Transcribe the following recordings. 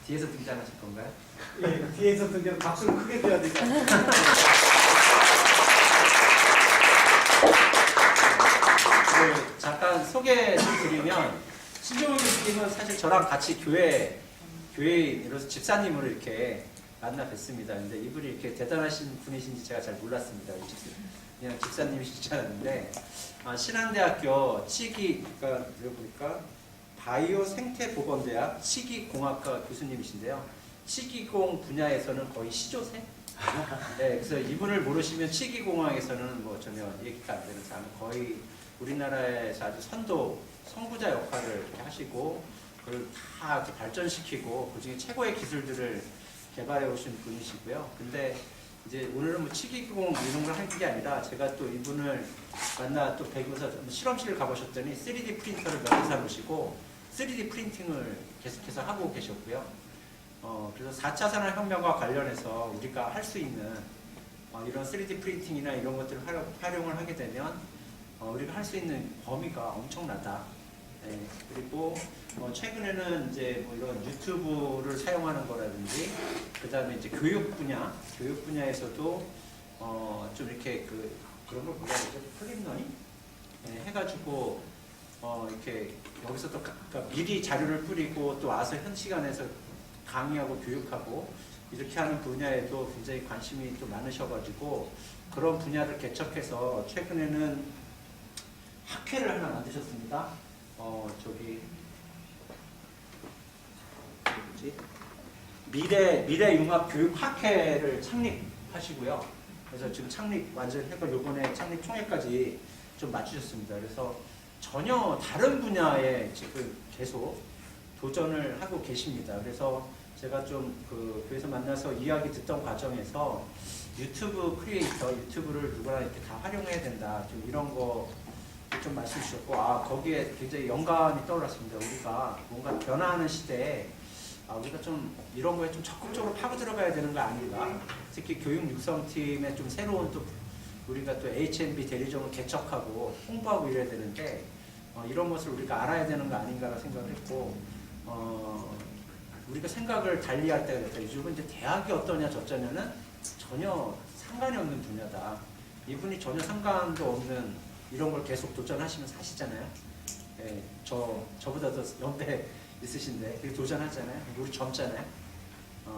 뒤에서 등장하실 건가요? 예, 뒤에서 등장 박수를 크게 줘야 되지 않나요? 잠깐 소개를 드리면 신종훈 교수님은 사실 저랑 같이 교회인으로서 집사님으로 이렇게 만나 뵀습니다. 근데 이분이 이렇게 대단하신 분이신지 제가 잘 몰랐습니다. 그냥 집사님이시지 않았는데 신한대학교 그러니까 여기 보니까 바이오 생태보건대학 치기공학과 교수님이신데요. 치기공 분야에서는 거의 시조새? 네, 그래서 이분을 모르시면 치기공학에서는 뭐 전혀 얘기가 안 되는 사람, 거의 우리나라에서 아주 선구자 역할을 이렇게 하시고 그걸 다 이렇게 발전시키고 그 중에 최고의 기술들을 개발해 오신 분이시고요. 근데 이제 오늘은 뭐 치기공 이런 걸 한 게 아니라 제가 또 이분을 만나 또 뵈면서 실험실을 가보셨더니 3D 프린터를 몇 개 사놓으시고 3D 프린팅을 계속해서 하고 계셨고요. 그래서 4차 산업혁명과 관련해서 우리가 할 수 있는 이런 3D 프린팅이나 이런 것들을 활용을 하게 되면 우리가 할 수 있는 범위가 엄청나다. 네, 그리고 최근에는 이제 뭐 이런 유튜브를 사용하는 거라든지, 그 다음에 이제 교육 분야에서도 좀 이렇게 그런 걸 뭐라 그러죠? 플립러닝? 네, 해가지고 이렇게 여기서 또 그러니까 미리 자료를 뿌리고 또 와서 현 시간에서 강의하고 교육하고 이렇게 하는 분야에도 굉장히 관심이 좀 많으셔가지고 그런 분야를 개척해서 최근에는 학회를 하나 만드셨습니다. 저기 뭐지? 미래융합교육학회를 창립하시고요. 그래서 지금 완전 해서 요번에 창립 총회까지 좀 맞추셨습니다. 그래서 전혀 다른 분야에 지금 계속 도전을 하고 계십니다. 그래서 제가 좀 교회에서 만나서 이야기 듣던 과정에서 유튜브 크리에이터, 유튜브를 누구나 이렇게 다 활용해야 된다. 좀 이런 거 좀 말씀 주셨고, 거기에 굉장히 영감이 떠올랐습니다. 우리가 뭔가 변화하는 시대에 우리가 좀 이런 거에 좀 적극적으로 파고 들어가야 되는 거 아닌가. 특히 교육 육성팀에 좀 새로운 또 우리가 또 H&B 대리점을 개척하고 홍보하고 이래야 되는데 이런 것을 우리가 알아야 되는 거 아닌가라는 생각을 했고, 우리가 생각을 달리할 때가 됐다. 요즘은 이제 대학이 어떠냐 저쩌냐는 전혀 상관이 없는 분야다. 이분이 전혀 상관도 없는 이런 걸 계속 도전하시면서 하시잖아요. 예, 저보다 더 연배 있으신데 그게 도전하잖아요. 우리 젊잖아요.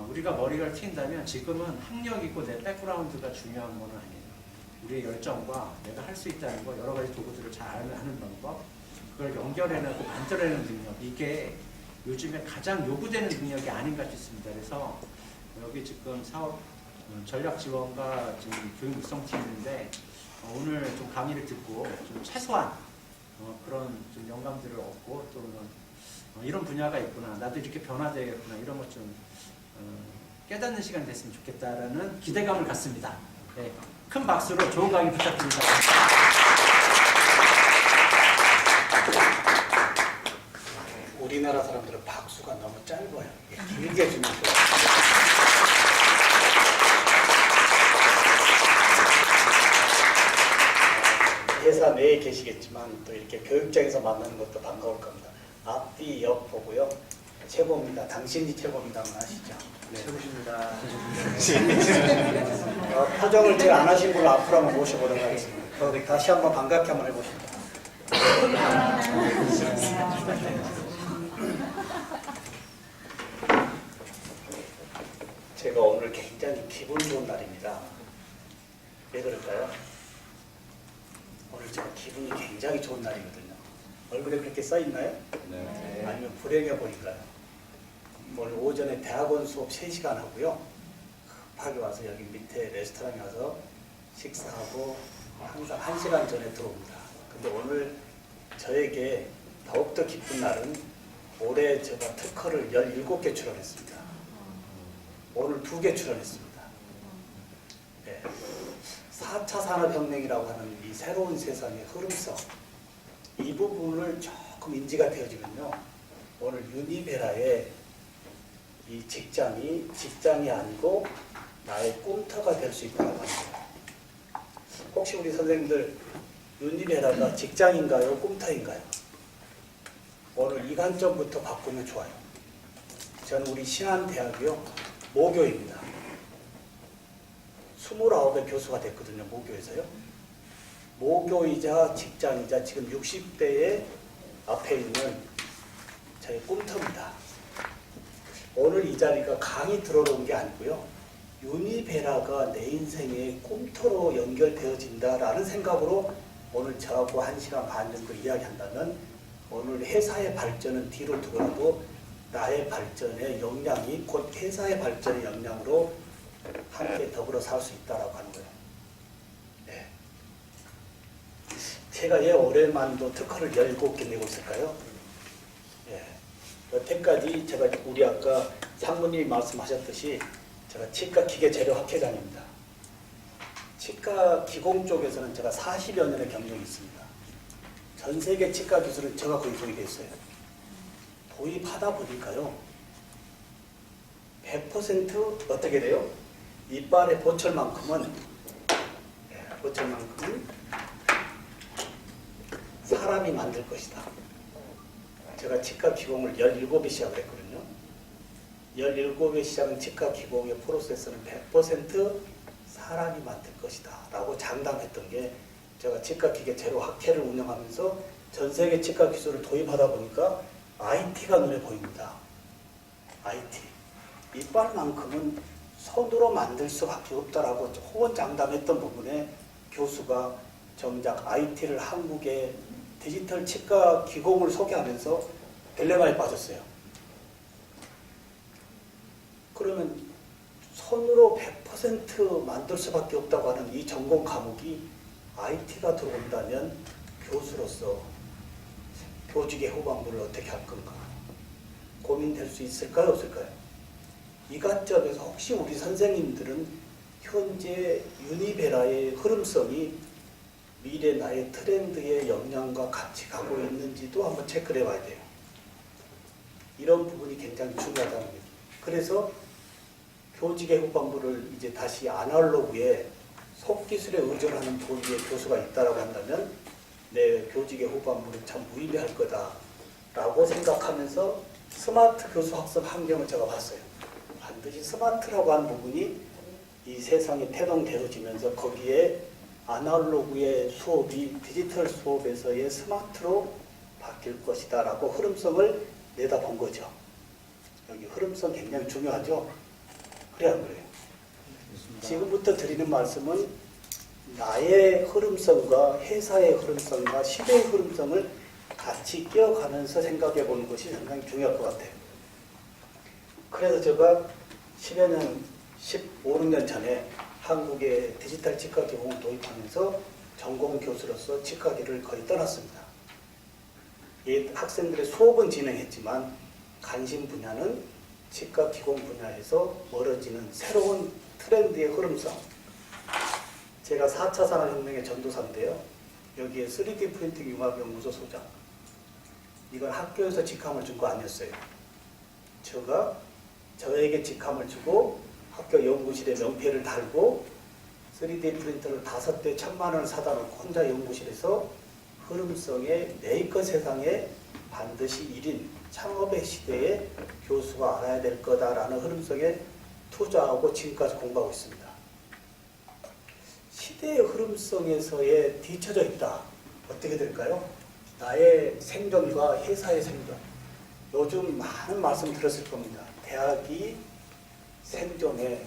우리가 머리를 튄다면 지금은 학력이고 내 백그라운드가 중요한 건 아니에요. 우리의 열정과 내가 할 수 있다는 거, 여러 가지 도구들을 잘 하는 방법, 그걸 연결해내고 만들어내는 능력, 이게 요즘에 가장 요구되는 능력이 아닌가 싶습니다. 그래서 여기 지금 사업 전략 지원과 지금 교육 육성팀인데 오늘 좀 강의를 듣고 좀 최소한 그런 좀 영감들을 얻고 또 이런 분야가 있구나, 나도 이렇게 변화되겠구나, 이런 것 좀 깨닫는 시간이 됐으면 좋겠다라는 기대감을 갖습니다. 네, 큰 박수로 좋은 강의 부탁드립니다. 우리나라 사람들은 박수가 너무 짧아요. 길게 해주면 좋아요. 회사 내에 계시겠지만 또 이렇게 교육장에서 만나는 것도 반가울 겁니다. 앞뒤 옆 보고요. 최고입니다. 당신이 최고입니다만 아시죠? 네, 최고십니다. 표정을 제일 안 하신 분을 앞으로 한번 모셔보도록 하겠습니다. 다시 한번 반갑게 한번 해보십니다. 제가 오늘 굉장히 기분 좋은 날입니다. 왜 그럴까요? 오늘 제가 기분이 굉장히 좋은 날이거든요. 얼굴에 그렇게 써있나요? 네. 아니면 불행해 보일까요? 오늘 오전에 대학원 수업 3시간 하고요. 급하게 와서 여기 밑에 레스토랑에 와서 식사하고 항상 1시간 전에 들어옵니다. 근데 오늘 저에게 더욱더 기쁜 날은 올해 제가 특허를 17개 출원했습니다. 오늘 2개 출원했습니다. 네. 4차 산업혁명이라고 하는 이 새로운 세상의 흐름성, 이 부분을 조금 인지가 되어지면요, 오늘 유니베라의 이 직장이 아니고 나의 꿈터가 될 수 있다고 합니다. 혹시 우리 선생님들 유니베라가 직장인가요? 꿈터인가요? 오늘 이 관점부터 바꾸면 좋아요. 저는 우리 신한대학이요 모교입니다. 29의 교수가 됐거든요. 모교에서요. 모교이자 직장이자 지금 60대의 앞에 있는 저의 꿈터입니다. 오늘 이 자리가 강의 들어러 온 게 아니고요. 유니베라가 내 인생의 꿈터로 연결되어진다라는 생각으로 오늘 저하고 1시간 반 정도 이야기한다면 오늘 회사의 발전은 뒤로 두더라도 나의 발전의 역량이 곧 회사의 발전의 역량으로 함께 더불어 살 수 있다라고 하는 거예요. 네. 제가 왜 올해만도 특허를 17개 내고 있을까요? 예. 여태까지 제가 우리 아까 상무님이 말씀하셨듯이 제가 치과 기계 재료 학회장입니다. 치과 기공 쪽에서는 제가 40여 년의 경력이 있습니다. 전 세계 치과 기술은 제가 거의 도입했어요. 도입하다 보니까요. 100% 어떻게 돼요? 이빨의 보철만큼은 사람이 만들 것이다. 제가 치과 기공을 17에 시작을 했거든요. 17에 시작한 치과 기공의 프로세스는 100% 사람이 만들 것이다 라고 장담했던 게 제가 치과 기계 제로 학회를 운영하면서 전 세계 치과 기술을 도입하다 보니까 IT가 눈에 보입니다. IT. 이빨만큼은 손으로 만들 수밖에 없다라고 호언장담했던 부분에 교수가 정작 IT를 한국의 디지털 치과 기공을 소개하면서 딜레마에 빠졌어요. 그러면 손으로 100% 만들 수밖에 없다고 하는 이 전공 과목이 IT가 들어온다면 교수로서 교직의 후반부를 어떻게 할 건가 고민될 수 있을까요? 없을까요? 이 관점에서 혹시 우리 선생님들은 현재 유니베라의 흐름성이 미래 나의 트렌드의 역량과 같이 가고 있는지도 한번 체크를 해봐야 돼요. 이런 부분이 굉장히 중요하다는 거죠. 그래서 교직의 후반부를 이제 다시 아날로그에 속기술에 의존하는 도리의 교수가 있다고 한다면 내 교직의 후반부는 참 무의미할 거다라고 생각하면서 스마트 교수 학습 환경을 제가 봤어요. 반드시 스마트라고 하는 부분이 이 세상에 태동되어지면서 거기에 아날로그의 수업이 디지털 수업에서의 스마트로 바뀔 것이다 라고 흐름성을 내다본 거죠. 여기 흐름성 굉장히 중요하죠. 그래 안 그래요? 지금부터 드리는 말씀은 나의 흐름성과 회사의 흐름성과 시대의 흐름성을 같이 끼워가면서 생각해 보는 것이 상당히 중요할 것 같아요. 그래서 제가 10여 년, 15, 16년 전에 한국의 디지털 치과 기공을 도입하면서 전공 교수로서 치과기를 거의 떠났습니다. 이 학생들의 수업은 진행했지만 관심 분야는 치과 기공 분야에서 멀어지는 새로운 트렌드의 흐름성. 제가 4차 산업혁명의 전도사인데요. 여기에 3D 프린팅 융합연구소 소장. 이건 학교에서 직함을 준 거 아니었어요. 제가 저에게 직함을 주고 학교 연구실에 명패를 달고 3D 프린터를 5대 1,000만 원을 사다 놓고 혼자 연구실에서 흐름성의 메이커 세상에 반드시 1인 창업의 시대에 교수가 알아야 될 거다라는 흐름성에 투자하고 지금까지 공부하고 있습니다. 시대의 흐름성에서의 뒤처져 있다. 어떻게 될까요? 나의 생존과 회사의 생존. 요즘 많은 말씀 들었을 겁니다. 대학이 생존에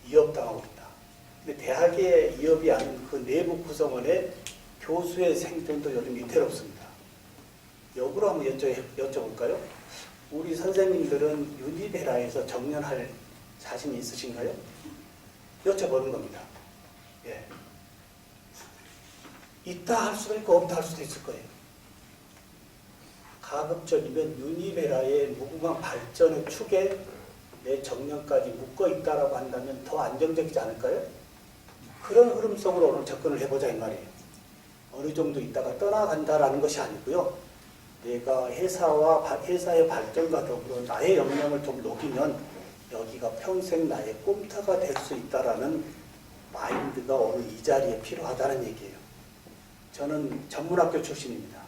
위협당하고 있다. 근데 대학의 위협이 아닌 그 내부 구성원의 교수의 생존도 요즘 위태롭습니다. 역으로 한번 여쭤볼까요? 우리 선생님들은 유니베라에서 정년할 자신이 있으신가요? 여쭤보는 겁니다. 예. 있다 할 수도 있고 없다 할 수도 있을 거예요. 가급적이면 유니베라의 무궁한 발전의 축에 내 정년까지 묶어 있다라고 한다면 더 안정적이지 않을까요? 그런 흐름성으로 오늘 접근을 해보자 이 말이에요. 어느 정도 있다가 떠나간다라는 것이 아니고요. 내가 회사의 발전과 더불어 나의 역량을 좀 녹이면 여기가 평생 나의 꿈터가 될 수 있다라는 마인드가 오늘 이 자리에 필요하다는 얘기예요. 저는 전문학교 출신입니다.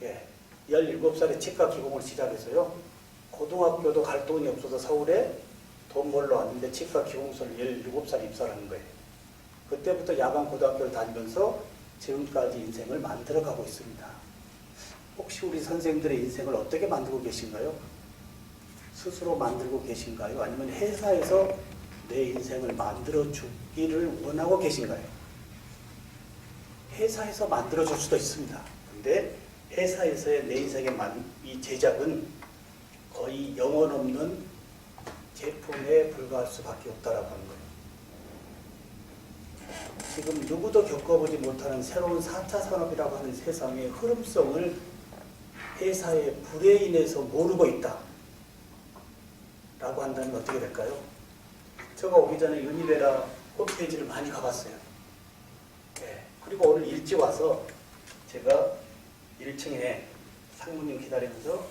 예, 17살에 치과 기공을 시작해서요. 고등학교도 갈 돈이 없어서 서울에 돈 벌러 왔는데 치과 기공소를 17살 입사를 한 거예요. 그때부터 야간 고등학교를 다니면서 지금까지 인생을 만들어가고 있습니다. 혹시 우리 선생님들의 인생을 어떻게 만들고 계신가요? 스스로 만들고 계신가요? 아니면 회사에서 내 인생을 만들어 주기를 원하고 계신가요? 회사에서 만들어 줄 수도 있습니다. 근데 회사에서의 내 인생의 이 제작은 거의 영혼 없는 제품에 불과할 수밖에 없다라고 하는 거예요. 지금 누구도 겪어보지 못하는 새로운 4차 산업이라고 하는 세상의 흐름성을 회사의 불에 인해서 모르고 있다 라고 한다면 어떻게 될까요? 제가 오기 전에 유니베라 홈페이지를 많이 가봤어요. 네. 그리고 오늘 일찍 와서 제가 1층에 상무님 기다리면서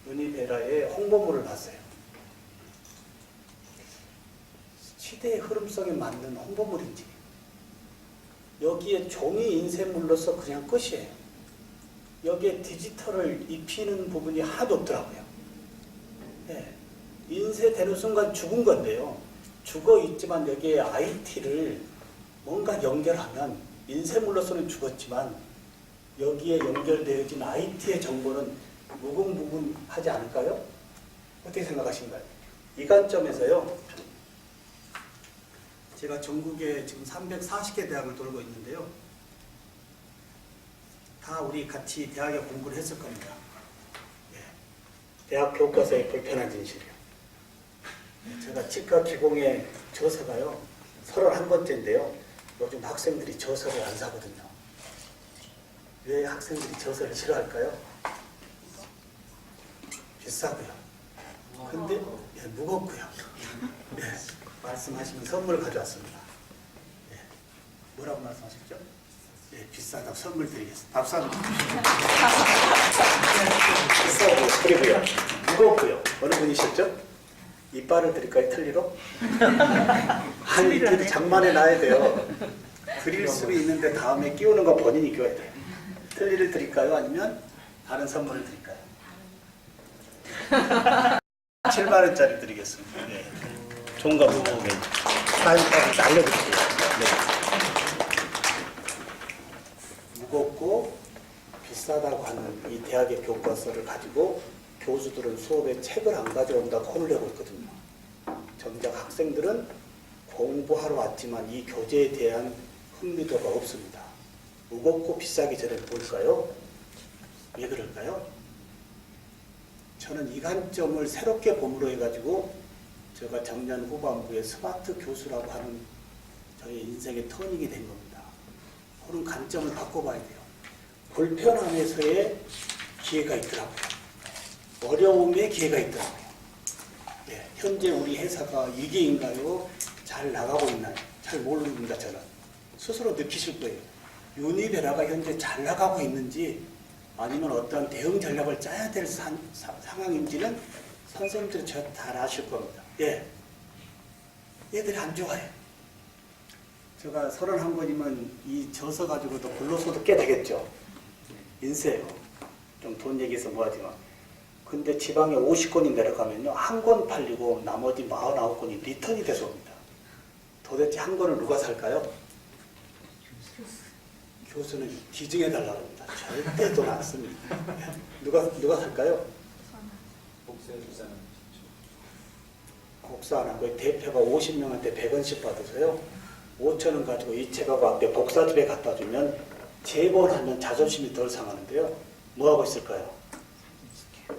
유니베라의 홍보물을 봤어요. 시대의 흐름성에 맞는 홍보물인지 여기에 종이 인쇄물로서 그냥 끝이에요. 여기에 디지털을 입히는 부분이 하나도 없더라고요. 네. 인쇄되는 순간 죽은 건데요. 죽어 있지만 여기에 IT를 뭔가 연결하면 인쇄물로서는 죽었지만 여기에 연결되어진 IT의 정보는 무궁무궁하지 않을까요? 어떻게 생각하신가요? 이 관점에서요. 제가 전국에 지금 340개 대학을 돌고 있는데요. 다 우리 같이 대학에 공부를 했을 겁니다. 예. 대학 교과서의 불편한 진실이요. 제가 치과 기공의 저서가요. 31권째인데요. 요즘 학생들이 저서를 안 사거든요. 왜 학생들이 저서를 싫어할까요? 비싸고요. 근데 예, 무겁고요. 예, 말씀하시면 선물 가져왔습니다. 예, 뭐라고 말씀하셨죠? 예, 비싸다고 선물 드리겠습니다. 박수 한번 주시죠. 비싸고 그리고요. 무겁고요. 어느 분이셨죠? 이빨을 드릴까요? 틀니로? 아니, 이틀이 장만해 놔야 돼요. 드릴 수는 있는데 다음에 끼우는 거 본인이 끼워야 돼요. 틀니를 드릴까요? 아니면 다른 선물을 드릴까요? 7만원짜리 드리겠습니다. 네. 종가 무거움에 사인까지 날려드릴게요. 네. 무겁고 비싸다고 하는 이 대학의 교과서를 가지고 교수들은 수업에 책을 안 가져온다고 혼을 내고 있거든요. 정작 학생들은 공부하러 왔지만 이 교재에 대한 흥미도가 없습니다. 무겁고 비싸기 전에 뭘까요? 왜 그럴까요? 저는 이 관점을 새롭게 봄으로 해가지고 제가 작년 후반부에 스마트 교수라고 하는 저의 인생의 터닝이 된 겁니다. 그런 관점을 바꿔봐야 돼요. 불편함에서의 기회가 있더라고요. 어려움의 기회가 있더라고요. 네, 현재 우리 회사가 위기인가요? 잘 나가고 있나요? 잘 모릅니다. 저는 스스로 느끼실 거예요. 유니베라가 현재 잘 나가고 있는지 아니면 어떤 대응 전략을 짜야 될 상황인지는 선생님들이 잘 아실 겁니다. 예, 얘들이 안 좋아요. 제가 31권이면 이 저서 가지고도 불로소도 꽤 되겠죠. 인쇄요. 좀 돈 얘기해서 뭐하지만. 근데 지방에 50권이 내려가면요. 한 권 팔리고 나머지 49권이 리턴이 돼서 옵니다. 도대체 한 권을 누가 살까요? 교수는 기증해달라고 합니다. 절대 돈 안 씁니다. 누가 살까요? 복사 안 하고 대표가 50명한테 100원씩 받으세요. 5,000원 가지고 이 책하고 앞에 복사집에 갖다 주면 재본하면 자존심이 덜 상하는데요. 뭐하고 있을까요?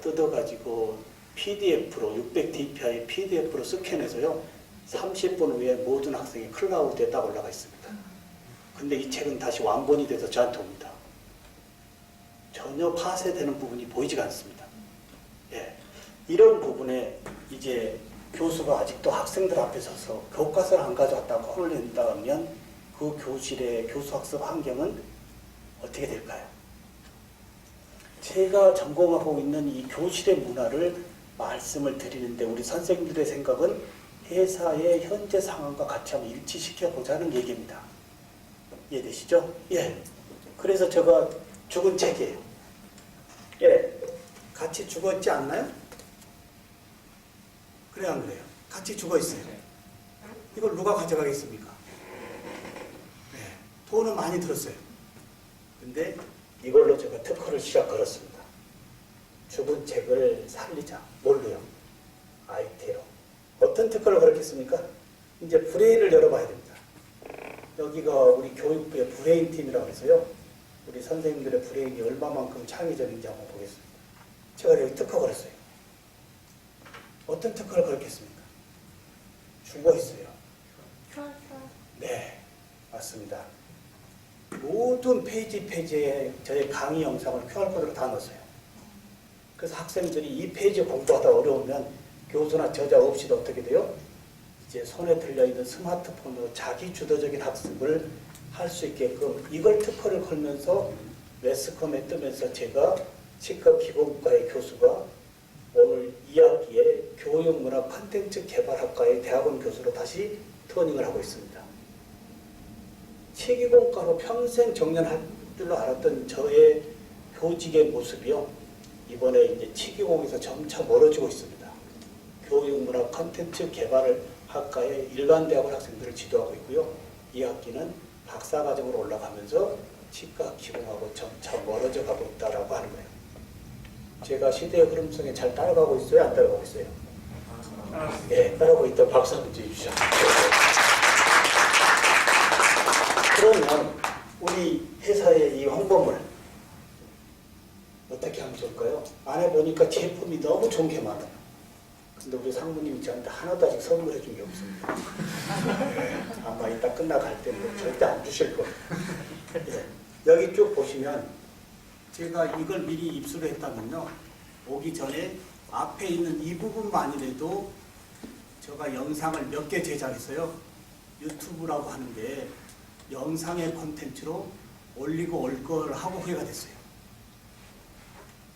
뜯어가지고 PDF로 600dpi PDF로 스캔해서요. 30분 후에 모든 학생이 클라우드에 딱 올라가 있습니다. 근데 이 책은 다시 완본이 돼서 저한테 옵니다. 전혀 파쇄되는 부분이 보이지가 않습니다. 예. 이런 부분에 이제 교수가 아직도 학생들 앞에 서서 교과서를 안 가져왔다고 혼을 낸다면 그 교실의 교수학습 환경은 어떻게 될까요? 제가 전공하고 있는 이 교실의 문화를 말씀을 드리는데 우리 선생님들의 생각은 회사의 현재 상황과 같이 한번 일치시켜 보자는 얘기입니다. 이해되시죠? 예. 그래서 제가 죽은 책이에요. 예. 같이 죽었지 않나요? 그래 안 그래요? 같이 죽어 있어요. 이걸 누가 가져가겠습니까? 네, 돈은 많이 들었어요. 근데 이걸로 제가 특허를 시작 걸었습니다. 죽은 책을 살리자. 뭘로요? IT로. 어떤 특허를 걸었겠습니까? 이제 브레인을 열어봐야 됩니다. 여기가 우리 교육부의 브레인 팀이라고 해서요. 우리 선생님들의 브레인이 얼마만큼 창의적인지 한번 보겠습니다. 제가 여기 특허 걸었어요. 어떤 특허를 걸었겠습니까? 죽어 있어요. 네, 맞습니다. 모든 페이지에 저의 강의 영상을 QR코드로 다 넣었어요. 그래서 학생들이 이 페이지 공부하다 어려우면 교수나 저자 없이도 어떻게 돼요? 이제 손에 들려있는 스마트폰으로 자기 주도적인 학습을 할 수 있게끔 이걸 특허를 걸면서 매스컴에 뜨면서 제가 치과기공과의 교수가 오늘 2학기에 교육문화 콘텐츠 개발학과의 대학원 교수로 다시 터닝을 하고 있습니다. 치기공과로 평생 정년할 줄로 알았던 저의 교직의 모습이요. 이번에 이제 치기공에서 점차 멀어지고 있습니다. 교육문화 콘텐츠 개발을 학과의 일반대학원 학생들을 지도하고 있고요. 2학기는 박사과정으로 올라가면서 치과 기공하고 점차 멀어져 가고 있다라고 하는 거예요. 제가 시대의 흐름성에 잘 따라가고 있어요? 안 따라가고 있어요? 네, 따라가고 있다고 박수 한번 주십시오. 그러면 우리 회사의 이 홍보물 어떻게 하면 좋을까요? 안에 보니까 제품이 너무 좋은 게 많아요. 근데 우리 상무님이 저한테 하나도 아직 선물해 준 게 없습니다. 아마 이따 끝나갈 때는 절대 안 주실 거예요. 예. 여기 쭉 보시면 제가 이걸 미리 입수를 했다면요. 오기 전에 앞에 있는 이 부분만이라도 제가 영상을 몇 개 제작했어요. 유튜브라고 하는데 영상의 콘텐츠로 올리고 올 걸 하고 후회가 됐어요.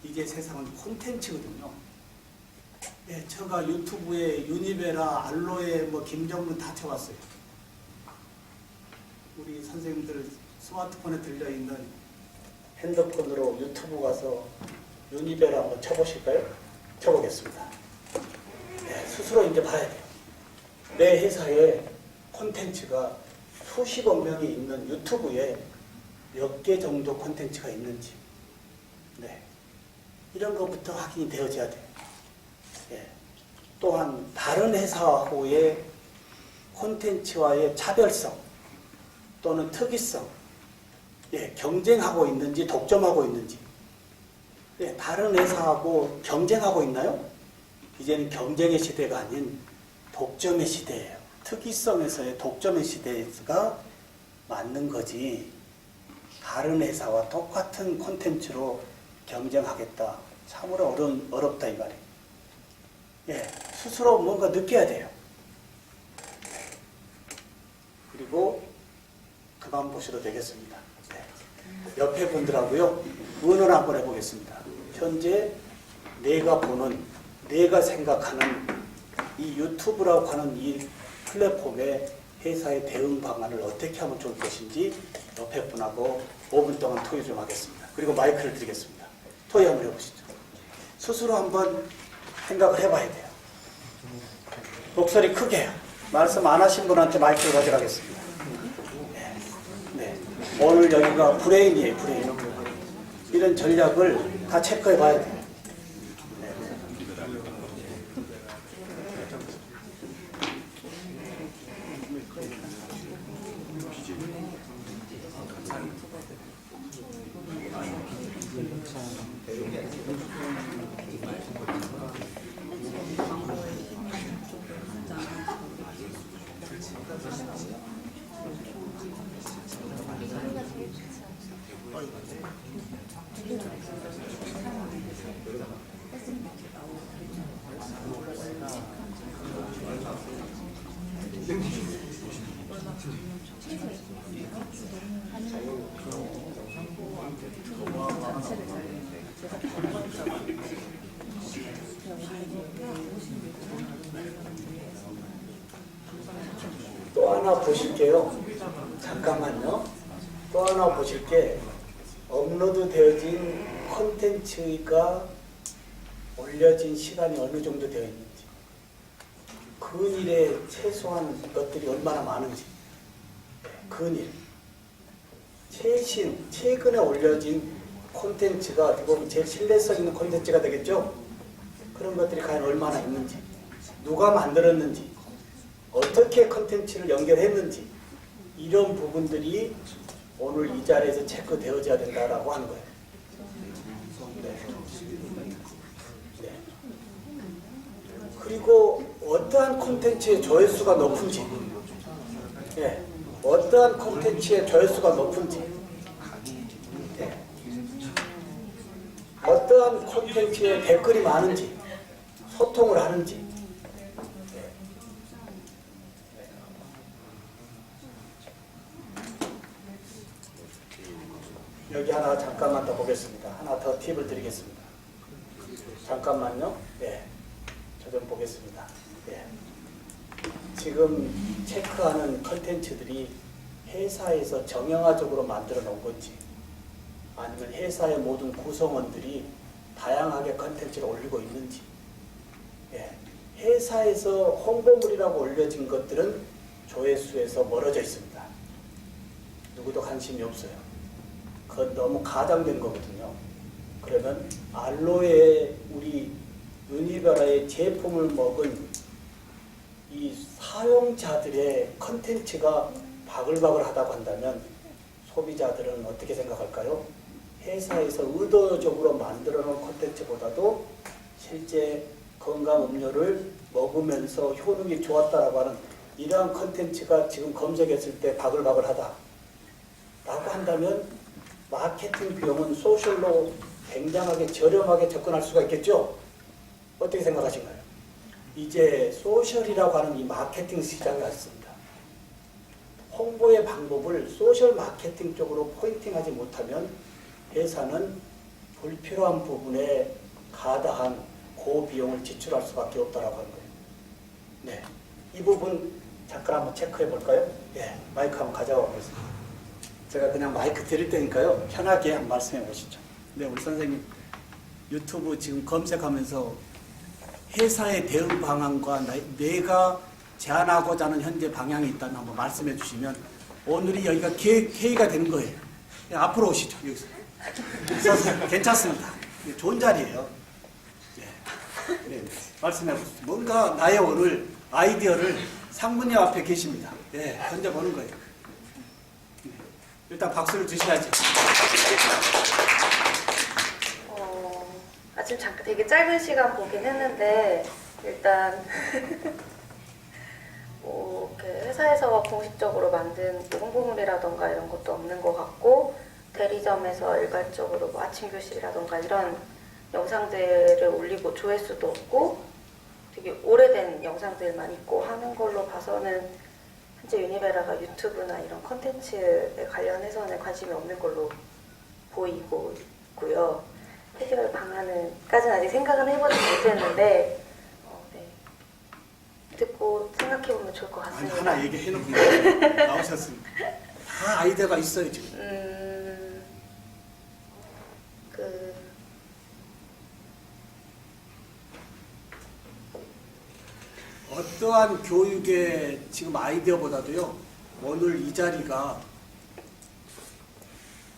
이게 세상은 콘텐츠거든요. 예, 제가 유튜브에 유니베라, 알로에, 김정문 다 쳐봤어요. 우리 선생님들 스마트폰에 들려있는 핸드폰으로 유튜브 가서 유니베라 한번 쳐보실까요? 쳐보겠습니다. 네, 스스로 이제 봐야 돼요. 내 회사에 콘텐츠가 수십억 명이 있는 유튜브에 몇 개 정도 콘텐츠가 있는지, 네, 이런 것부터 확인이 되어져야 돼요. 예. 또한 다른 회사하고의 콘텐츠와의 차별성 또는 특이성, 예, 경쟁하고 있는지 독점하고 있는지, 예, 다른 회사하고 경쟁하고 있나요? 이제는 경쟁의 시대가 아닌 독점의 시대예요. 특이성에서의 독점의 시대가 맞는 거지, 다른 회사와 똑같은 콘텐츠로 경쟁하겠다, 참으로 어렵다 이 말이에요. 예, 스스로 뭔가 느껴야 돼요. 그리고 그만 보셔도 되겠습니다. 네. 옆에 분들하고요, 의논 한번 해보겠습니다. 현재 내가 보는, 내가 생각하는 이 유튜브라고 하는 이 플랫폼의 회사의 대응 방안을 어떻게 하면 좋을 것인지 옆에 분하고 5분 동안 토의 좀 하겠습니다. 그리고 마이크를 드리겠습니다. 토의 한번 해보시죠. 스스로 한번 생각을 해봐야 돼요. 목소리 크게요. 말씀 안 하신 분한테 마이크를 가져가겠습니다. 네. 네. 오늘 여기가 브레인이에요, 브레인. 이런 전략을 다 체크해 봐야 돼요. 네. 또 하나 보실게요. 잠깐만요. 또 하나 보실 게 업로드 되어진 콘텐츠가 올려진 시간이 어느 정도 되어 있는지. 근일에 최소한 것들이 얼마나 많은지, 근일, 최근에 올려진 콘텐츠가 어떻게 보면 제일 신뢰성 있는 콘텐츠가 되겠죠? 그런 것들이 과연 얼마나 있는지, 누가 만들었는지, 어떻게 콘텐츠를 연결했는지, 이런 부분들이 오늘 이 자리에서 체크되어져야 된다라고 하는 거예요. 네. 네. 그리고 어떠한 콘텐츠의 조회수가 높은지, 네. 어떠한 콘텐츠의 조회수가 높은지, 네. 어떠한 콘텐츠에 댓글이 많은지, 소통을 하는지, 여기 하나 잠깐만 더 보겠습니다. 하나 더 팁을 드리겠습니다. 잠깐만요. 네, 저 좀 보겠습니다. 네. 지금 체크하는 컨텐츠들이 회사에서 정형화적으로 만들어 놓은 건지, 아니면 회사의 모든 구성원들이 다양하게 컨텐츠를 올리고 있는지, 네. 회사에서 홍보물이라고 올려진 것들은 조회수에서 멀어져 있습니다. 누구도 관심이 없어요. 그건 너무 가장된 거거든요. 그러면 알로에 우리 유니바라의 제품을 먹은 이 사용자들의 컨텐츠가 바글바글하다고 한다면 소비자들은 어떻게 생각할까요? 회사에서 의도적으로 만들어 놓은 콘텐츠보다도 실제 건강 음료를 먹으면서 효능이 좋았다라고 하는 이러한 콘텐츠가 지금 검색했을 때 바글바글하다 라고 한다면 마케팅 비용은 소셜로 굉장하게 저렴하게 접근할 수가 있겠죠? 어떻게 생각하신가요? 이제 소셜이라고 하는 이 마케팅 시장이 왔습니다. 홍보의 방법을 소셜 마케팅 쪽으로 포인팅하지 못하면 회사는 불필요한 부분에 가다한 고비용을 지출할 수밖에 없다라고 하는 거예요. 네, 이 부분 잠깐 한번 체크해 볼까요? 네, 마이크 한번 가져와 보겠습니다. 제가 그냥 마이크 드릴 테니까요. 편하게 한번 말씀해 보시죠. 네, 우리 선생님 유튜브 지금 검색하면서 회사의 대응 방안과 내가 제안하고자 하는 현재 방향이 있다면 한번 말씀해 주시면 오늘이 여기가 회의가 된 거예요. 네, 앞으로 오시죠. 여기서. 괜찮습니다. 네, 좋은 자리예요. 네. 네, 말씀해 보시죠. 뭔가 나의 오늘 아이디어를 상무님 앞에 계십니다. 네, 던져보는 거예요. 네, 일단 박수를 주셔야죠. 지금 잠깐 되게 짧은 시간 보긴 했는데 일단 뭐 이렇게 회사에서 공식적으로 만든 홍보물이라던가 이런 것도 없는 것 같고 대리점에서 일괄적으로 뭐 아침 교실이라던가 이런 영상들을 올리고 조회수도 없고 되게 오래된 영상들만 있고 하는 걸로 봐서는 현재 유니베라가 유튜브나 이런 컨텐츠에 관련해서는 관심이 없는 걸로 보이고 있고요. 해결 방안은까지는 아직 생각은 해보지 못했는데 네. 듣고 생각해보면 좋을 것 같습니다. 아니, 하나 얘기해놓고 나오셨습니다. 다 아이디어가 있어요 지금. 어떠한 교육의 지금 아이디어보다도요, 오늘 이 자리가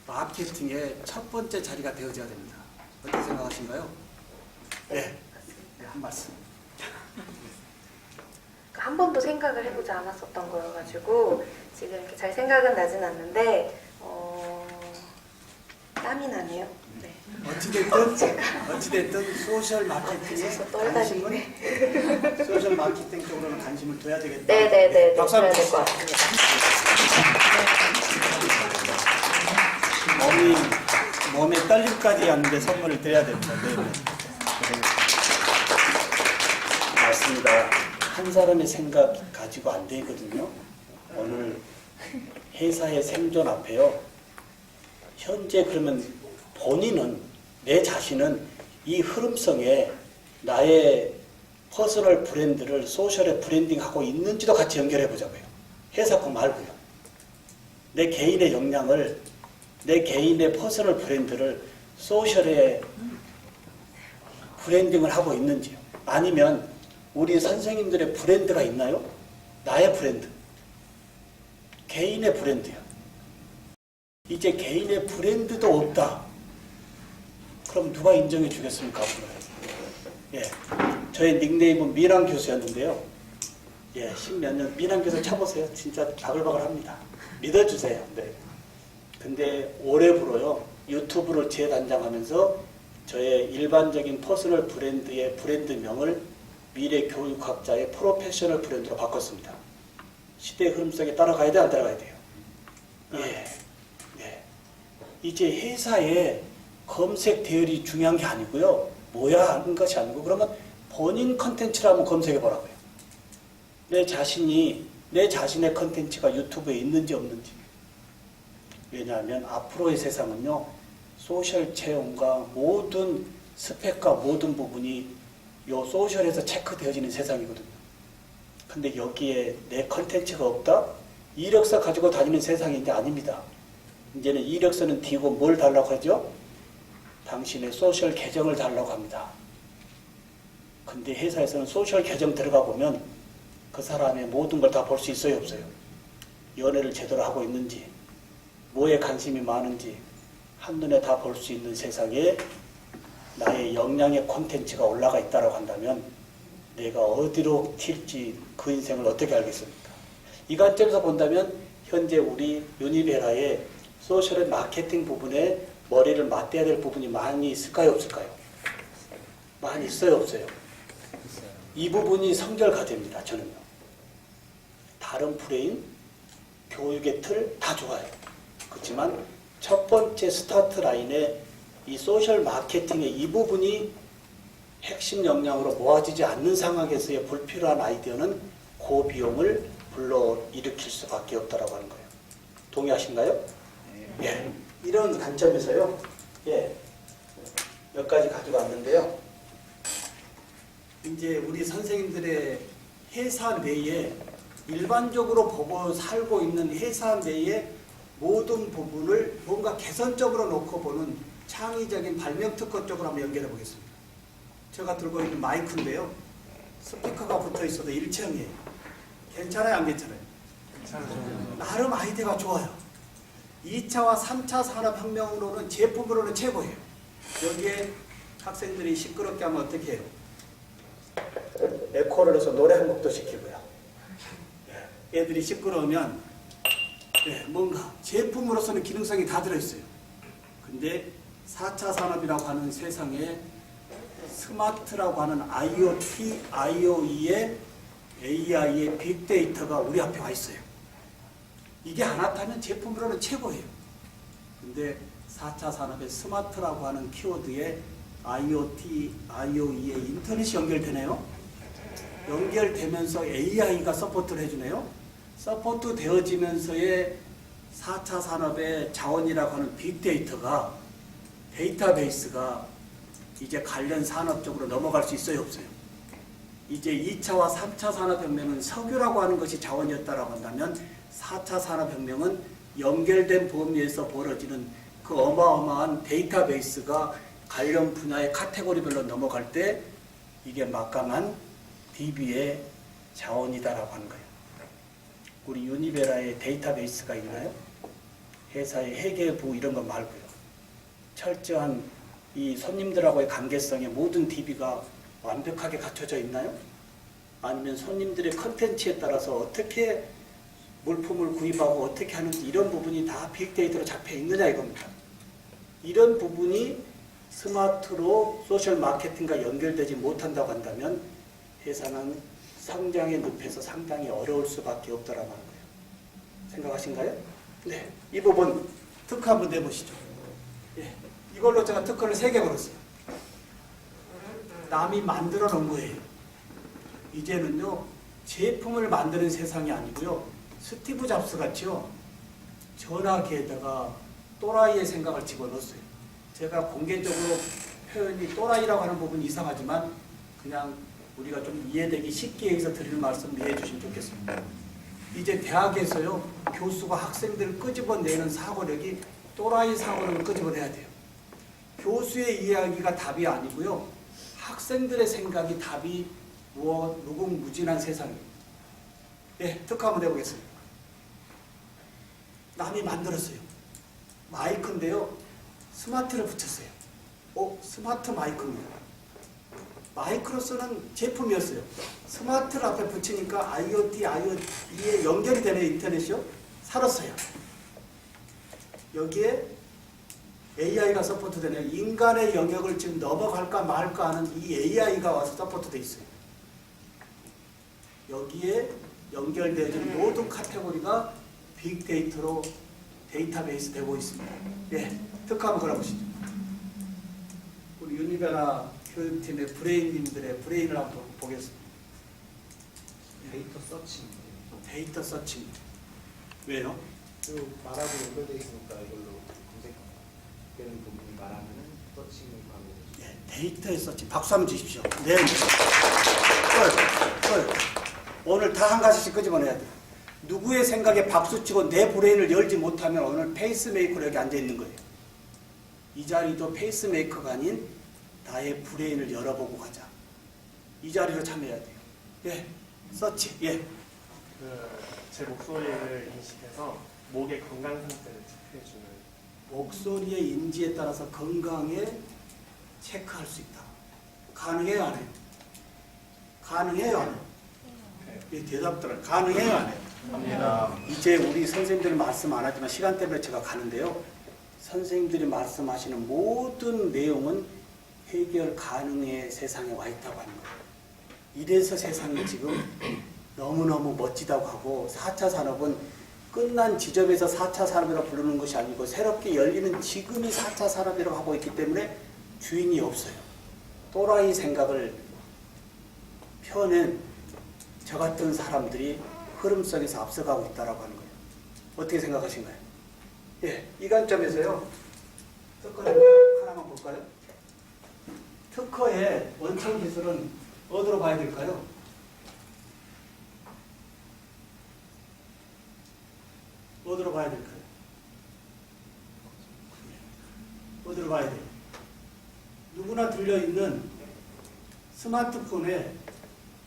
마케팅의 첫 번째 자리가 되어져야 됩니다. 어떻게 생각하신가요? 네. 네, 한 말씀. 한 번도 생각을 해보지 않았었던 거여가지고 지금 이렇게 잘 생각은 나진 않는데 땀이 나네요. 네. 어찌됐든 소셜 마케팅에 관심은 소셜 마케팅 쪽으로는 관심을 둬야 되겠다. 네네네. 박수 한번 될것 같습니다. 몸에 떨림까지 하는데 선물을 드려야 됩니다. 네. 맞습니다. 한 사람의 생각 가지고 안 되거든요. 오늘 회사의 생존 앞에요. 현재 그러면 본인은, 내 자신은 이 흐름성에 나의 퍼스널 브랜드를 소셜에 브랜딩하고 있는지도 같이 연결해 보자고요. 회사 거 말고요. 내 개인의 역량을, 내 개인의 퍼스널 브랜드를 소셜에 브랜딩을 하고 있는지요. 아니면 우리 선생님들의 브랜드가 있나요? 나의 브랜드. 개인의 브랜드야. 이제 개인의 브랜드도 없다. 그럼 누가 인정해 주겠습니까? 예, 저의 닉네임은 미랑 교수였는데요. 예, 십몇 년 미랑 교수 쳐보세요. 진짜 바글바글합니다. 믿어주세요. 네. 근데 올해부로요, 유튜브를 재단장하면서 저의 일반적인 퍼스널 브랜드의 브랜드명을 미래교육학자의 프로페셔널 브랜드로 바꿨습니다. 시대의 흐름 속에 따라가야 돼, 안 따라가야 돼요? 예. 예. 이제 회사에 검색 대열이 중요한 게 아니고요. 뭐야 하는 것이 아니고, 그러면 본인 컨텐츠를 한번 검색해 보라고요. 내 자신의 컨텐츠가 유튜브에 있는지 없는지. 왜냐하면 앞으로의 세상은요, 소셜 체험과 모든 스펙과 모든 부분이 요 소셜에서 체크되어지는 세상이거든요. 근데 여기에 내 컨텐츠가 없다? 이력서 가지고 다니는 세상이 이제 아닙니다. 이제는 이력서는 띄고 뭘 달라고 하죠? 당신의 소셜 계정을 달라고 합니다. 근데 회사에서는 소셜 계정 들어가 보면 그 사람의 모든 걸 다 볼 수 있어요, 없어요? 연애를 제대로 하고 있는지, 뭐에 관심이 많은지 한눈에 다 볼 수 있는 세상에 나의 역량의 콘텐츠가 올라가 있다고 한다면 내가 어디로 튈지 그 인생을 어떻게 알겠습니까? 이 관점에서 본다면 현재 우리 유니베라의 소셜의 마케팅 부분에 머리를 맞대야 될 부분이 많이 있을까요, 없을까요? 많이 있어요, 없어요? 이 부분이 성결과제입니다, 저는요. 다른 프레임, 교육의 틀 다 좋아요. 그렇지만 첫 번째 스타트 라인에 이 소셜 마케팅의 이 부분이 핵심 역량으로 모아지지 않는 상황에서의 불필요한 아이디어는 고비용을 불러일으킬 수밖에 없다라고 하는 거예요. 동의하신가요? 예. 이런 관점에서요. 예. 몇 가지 가져왔는데요. 이제 우리 선생님들의 회사 내에 일반적으로 보고 살고 있는 회사 내에 모든 부분을 뭔가 개선적으로 놓고 보는 창의적인 발명 특허 쪽으로 한번 연결해 보겠습니다. 제가 들고 있는 마이크인데요. 스피커가 붙어 있어도 일체형이에요. 괜찮아요, 안 괜찮아요? 괜찮아요. 나름 아이디어가 좋아요. 2차와 3차 산업혁명으로는 제품으로는 최고예요. 여기에 학생들이 시끄럽게 하면 어떻게 해요? 에코를 해서 노래 한 곡도 시키고요. 애들이 시끄러우면 뭔가 제품으로서는 기능성이 다 들어있어요. 근데 4차 산업이라고 하는 세상에 스마트라고 하는 IoT, IoE의 AI의 빅데이터가 우리 앞에 와 있어요. 이게 안 나타나면 제품으로는 최고예요. 근데 4차 산업의 스마트라고 하는 키워드에 IoT, IoE의 인터넷이 연결되네요. 연결되면서 AI가 서포트를 해주네요. 서포트 되어지면서의 4차 산업의 자원이라고 하는 빅데이터가, 데이터베이스가 이제 관련 산업 쪽으로 넘어갈 수 있어요, 없어요? 이제 2차와 3차 산업혁명은 석유라고 하는 것이 자원이었다라고 한다면 4차 산업혁명은 연결된 범위에서 벌어지는 그 어마어마한 데이터베이스가 관련 분야의 카테고리별로 넘어갈 때 이게 막강한 DB의 자원이다라고 하는 거예요. 우리 유니베라의 데이터베이스가 있나요? 회사의 회계부 이런 것 말고요. 철저한 이 손님들하고의 관계성의 모든 DB가 완벽하게 갖춰져 있나요? 아니면 손님들의 컨텐츠에 따라서 어떻게 물품을 구입하고 어떻게 하는지 이런 부분이 다 빅데이터로 잡혀 있느냐 이겁니다. 이런 부분이 스마트로 소셜 마케팅과 연결되지 못한다고 한다면 회사는 성장의 늪에서 상당히 어려울 수밖에 없다라고 하는 거예요. 생각하신가요? 네. 이 부분 특허 한번 내보시죠. 예. 이걸로 제가 특허를 3개 걸었어요. 남이 만들어 놓은 거예요. 이제는요, 제품을 만드는 세상이 아니고요, 스티브 잡스 같이요, 전화기에다가 또라이의 생각을 집어넣었어요. 제가 공개적으로 표현이 또라이라고 하는 부분이 이상하지만 그냥 우리가 좀 이해되기 쉽게 해서 드리는 말씀 이해해 주시면 좋겠습니다. 이제 대학에서요, 교수가 학생들을 끄집어내는 사고력이 또라이 사고력을 끄집어내야 돼요. 교수의 이야기가 답이 아니고요, 학생들의 생각이 답이 무궁무진한 세상입니다. 예, 특허 한번 해보겠습니다. 남이 만들었어요. 마이크인데요. 스마트를 붙였어요. 스마트 마이크입니다. 마이크로 쓰는 제품이었어요. 스마트를 앞에 붙이니까 IoT, IoT에 연결이 되는 인터넷이요. 살았어요. 여기에 AI가 서포트되네요. 인간의 영역을 지금 넘어갈까 말까 하는 이 AI가 와서 서포트되어 있어요. 여기에 연결되어진 모든 카테고리가 빅데이터로 데이터베이스 되고 있습니다. 예, 특허 한번 걸어보시죠. 우리 유니베나 교육팀의 브레인님들의 브레인을 한번 보겠습니다. 데이터 서칭. 데이터 서칭. 왜요? 그 말하고 연결되어 있으니까 이걸로 검색되는 부분이 말하면은 서칭을 하고. 예, 데이터의 서칭. 박수 한번 주십시오. 네. 오늘 다 한 가지씩 끄집어내야 돼. 누구의 생각에 박수치고 내 브레인을 열지 못하면 오늘 페이스메이커로 여기 앉아있는 거예요. 이 자리도 페이스메이커가 아닌 나의 브레인을 열어보고 가자. 이 자리로 참여해야 돼요. 예, 서치. 예. 제 목소리를 인식해서 목의 건강 상태를 체크해주는. 목소리의 인지에 따라서 건강에 체크할 수 있다. 가능해요, 안 해요? 가능해요, 안 해요? 이 대답들은 가능해요, 안 해요? 합니다. 이제 우리 선생님들 말씀 안 하지만 시간 때문에 제가 가는데요. 선생님들이 말씀하시는 모든 내용은 해결 가능의 세상에 와 있다고 하는 거예요. 이래서 세상이 지금 너무너무 멋지다고 하고 4차 산업은 끝난 지점에서 4차 산업이라고 부르는 것이 아니고 새롭게 열리는 지금이 4차 산업이라고 하고 있기 때문에 주인이 없어요. 또라이 생각을 펴낸 저 같은 사람들이 흐름 속에서 앞서가고 있다고 하는 거예요. 어떻게 생각하신가요? 예, 이 관점에서요. 특허를 하나만 볼까요? 특허의 원천 기술은 어디로 봐야 될까요? 어디로 봐야 될까요? 어디로 봐야 돼요? 누구나 들려있는 스마트폰에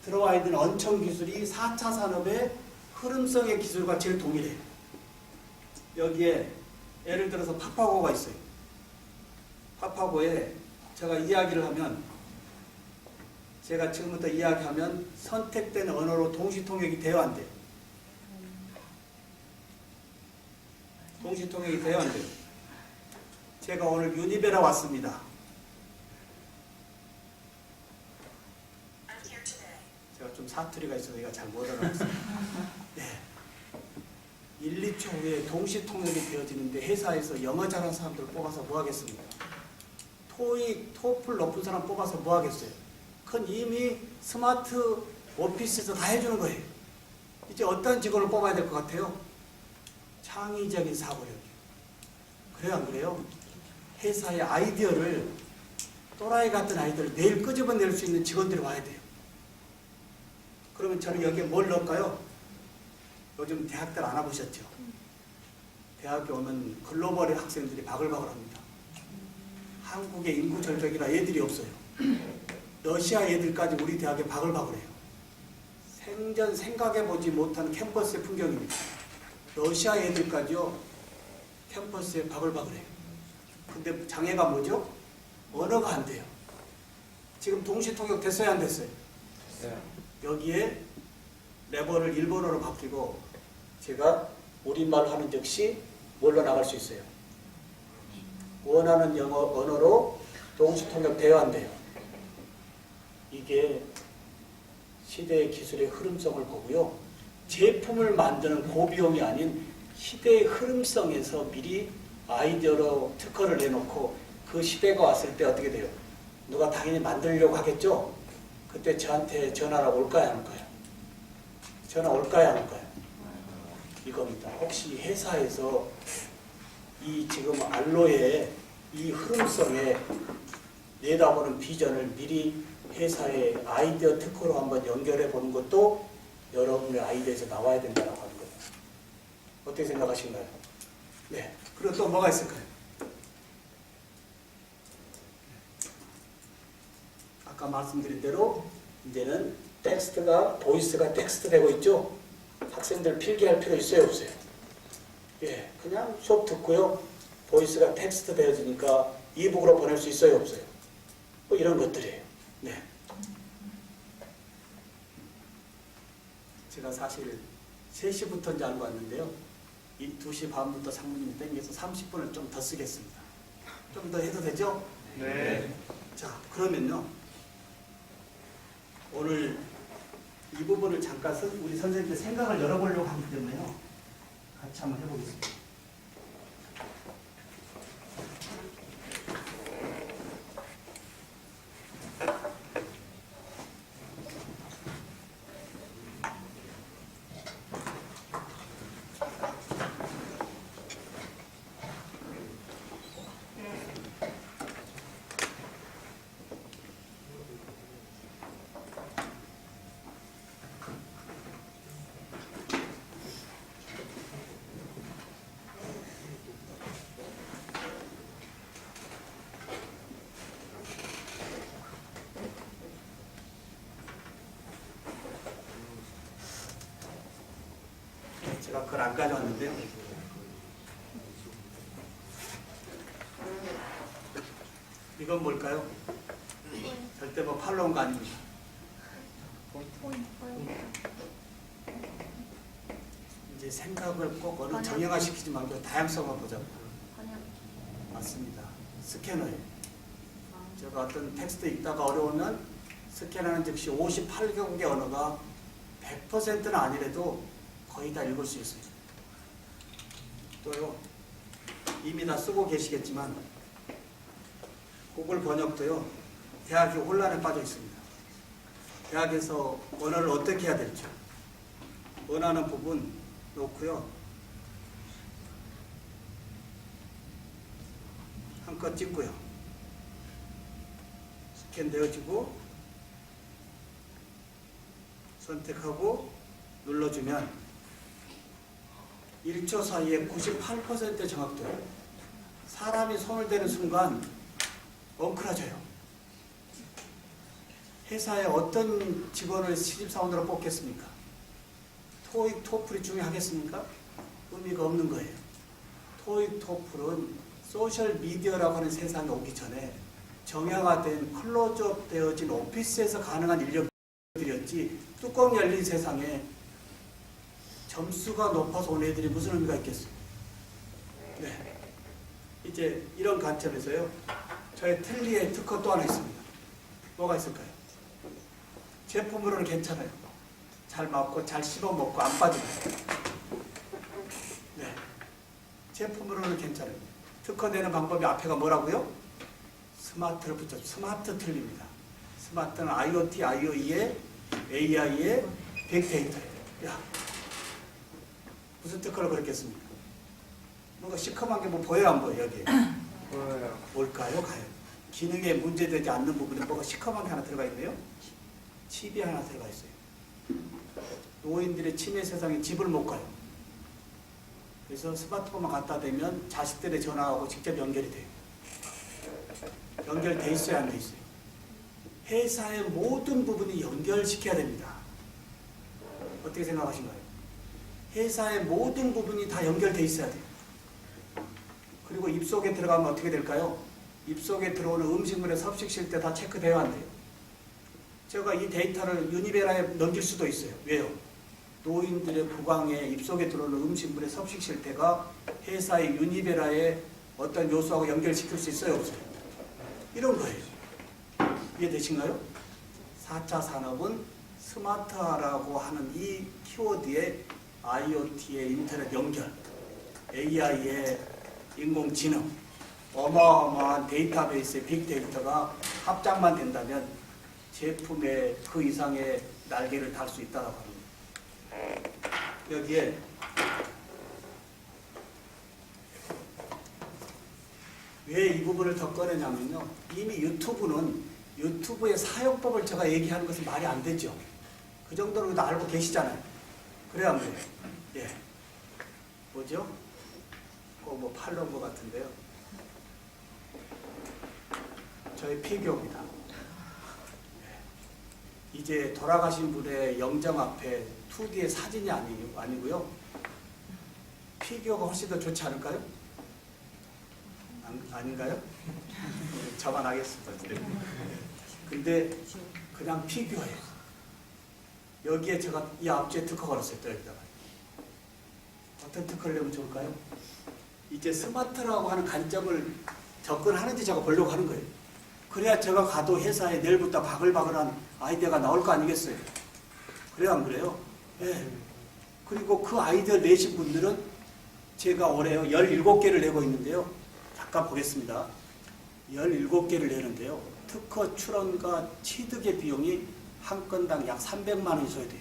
들어와 있는 원천 기술이 4차 산업의 흐름성의 기술과 제일 동일해요. 여기에 예를 들어서 파파고가 있어요. 파파고에 제가 이야기를 하면 제가 지금부터 이야기하면 선택된 언어로 동시통역이 돼야 안 돼요. 동시통역이 돼야 안 돼요. 제가 오늘 유니베라 왔습니다. 제가 좀 사투리가 있어서 제가 잘 못 알아봤어요. 네. 1, 2초 후에 동시통역이 되어지는데 회사에서 영어 잘하는 사람들을 뽑아서 뭐 하겠습니까? 토익, 토플 높은 사람 뽑아서 뭐 하겠어요? 그건 이미 스마트 오피스에서 다 해주는 거예요. 이제 어떤 직원을 뽑아야 될 것 같아요? 창의적인 사고력이요. 그래요, 안 그래요? 회사의 아이디어를, 또라이 같은 아이디어를 매일 끄집어낼 수 있는 직원들이 와야 돼요. 그러면 저는 여기에 뭘 넣을까요? 요즘 대학들 안 와보셨죠? 대학에 오면 글로벌의 학생들이 바글바글 합니다. 한국의 인구 절벽이라 애들이 없어요. 러시아 애들까지 우리 대학에 바글바글해요. 생전 생각해보지 못한 캠퍼스의 풍경입니다. 러시아 애들까지요, 캠퍼스에 바글바글해요. 근데 장애가 뭐죠? 언어가 안 돼요. 지금 동시통역 됐어요, 안 됐어요? 네. 여기에 레버를 일본어로 바뀌고 제가 우리말로 하는 즉시 뭘로 나갈 수 있어요? 원하는 영어 언어로 동시통역 돼야 안 돼요. 이게 시대의 기술의 흐름성을 보고요. 제품을 만드는 고비용이 아닌 시대의 흐름성에서 미리 아이디어로 특허를 내놓고 그 시대가 왔을 때 어떻게 돼요? 누가 당연히 만들려고 하겠죠? 그때 저한테 전화가 올까요, 안 올까요? 전화 올까요, 안 올까요? 이겁니다. 혹시 회사에서 이 지금 알로에 이 흐름성에 내다보는 비전을 미리 회사의 아이디어 특허로 한번 연결해 보는 것도 여러분의 아이디어에서 나와야 된다고 하는 거예요. 어떻게 생각하신가요? 네. 그리고 또 뭐가 있을까요? 아까 말씀드린 대로 이제는 텍스트가 보이스가 텍스트 되고 있죠? 학생들 필기할 필요 있어요, 없어요? 예, 그냥 수업 듣고요. 보이스가 텍스트 되어지니까 이북으로 보낼 수 있어요, 없어요? 뭐 이런 것들이에요. 네. 제가 사실 3시부터인 줄 알고 왔는데요. 이 2시 반부터 상무님이 땡겨서 30분을 좀 더 쓰겠습니다. 좀 더 해도 되죠? 네. 자, 그러면요. 오늘 이 부분을 잠깐 우리 선생님들 생각을 열어보려고 하기 때문에요. 같이 한번 해보겠습니다. 제가 그걸 안 가져왔는데요. 이건 뭘까요? 절대 뭐 팔로 온 거 아닙니다. 이제 생각을 꼭 어느 정형화시키지 말고 다양성을 보자고. 맞습니다. 스캐너예요. 제가 어떤 텍스트 읽다가 어려우면 스캐너는 즉시 58개국의 언어가 100%는 아니래도 거의 다 읽을 수 있습니다. 또요, 이미 다 쓰고 계시겠지만 구글 번역도요, 대학이 혼란에 빠져 있습니다. 대학에서 언어를 어떻게 해야 될지 원하는 부분 놓고요, 한껏 찍고요, 스캔되어지고 선택하고 눌러주면 1초 사이에 98% 정확도예요. 사람이 손을 대는 순간 엉클어져요. 회사에 어떤 직원을 신입사원으로 뽑겠습니까? 토익, 토플이 중요하겠습니까? 의미가 없는 거예요. 토익, 토플은 소셜미디어라고 하는 세상에 오기 전에 정형화된 클로즈업 되어진 오피스에서 가능한 인력들이었지, 뚜껑 열린 세상에 점수가 높아서 온 애들이 무슨 의미가 있겠어요? 네. 이제 이런 관점에서요, 저의 틀리의 특허 또 하나 있습니다. 뭐가 있을까요? 제품으로는 괜찮아요. 잘 맞고 잘 씹어 먹고 안 빠집니다. 네. 제품으로는 괜찮아요. 특허되는 방법이 앞에가 뭐라고요? 스마트를 붙여. 스마트 틀립니다. 스마트는 IoT, IoE에 AI에 빅데이터예요. 야, 무슨 특허를 그랬겠습니까? 뭔가 시커먼 게 뭐 보여요, 안 보여요, 여기에? 보여요. 뭘까요, 과연? 기능에 문제되지 않는 부분에 뭐가 시커먼 게 하나 들어가 있네요? 칩이 하나 들어가 있어요. 노인들의 치매 세상에 집을 못 가요. 그래서 스마트폰만 갖다 대면 자식들의 전화하고 직접 연결이 돼요. 연결돼 있어야 안 돼 있어요. 회사의 모든 부분이 연결시켜야 됩니다. 어떻게 생각하신가요? 회사의 모든 부분이 다 연결돼 있어야 돼요. 그리고 입속에 들어가면 어떻게 될까요? 입속에 들어오는 음식물에 섭식실 때 다 체크되어야 한대요. 제가 이 데이터를 유니베라에 넘길 수도 있어요. 왜요? 노인들의 구강에 입속에 들어오는 음식물의 섭식실 때가 회사의 유니베라에 어떤 요소하고 연결시킬 수 있어요? 없어요? 이런 거예요. 이해되신가요? 4차 산업은 스마트화라고 하는 이 키워드에 IoT의 인터넷 연결, AI의 인공지능, 어마어마한 데이터베이스의 빅데이터가 합작만 된다면 제품의 그 이상의 날개를 달 수 있다고 합니다. 여기에 왜 이 부분을 더 꺼내냐면요, 이미 유튜브의 사용법을 제가 얘기하는 것은 말이 안 되죠. 그 정도로 다 알고 계시잖아요. 그래야 안 돼요. 예. 뭐죠? 꼭 뭐 팔로운 것 같은데요. 저희 피규어입니다. 예. 이제 돌아가신 분의 영정 앞에 2D의 사진이 아니고요. 피규어가 훨씬 더 좋지 않을까요? 아닌가요? 저만 하겠습니다. 근데 그냥 피규어예요. 여기에 제가 이 앞뒤에 특허 걸었어요. 또 여기다가. 어떤 특허를 내면 좋을까요? 이제 스마트라고 하는 관점을 접근하는지 제가 보려고 하는 거예요. 그래야 제가 가도 회사에 내일부터 바글바글한 아이디어가 나올 거 아니겠어요? 그래요, 안 그래요? 네. 그리고 그 아이디어 내신 분들은 제가 올해 17개를 내고 있는데요. 잠깐 보겠습니다. 17개를 내는데요. 특허 출원과 취득의 비용이 한 건당 약 300만 원이 써야 돼요.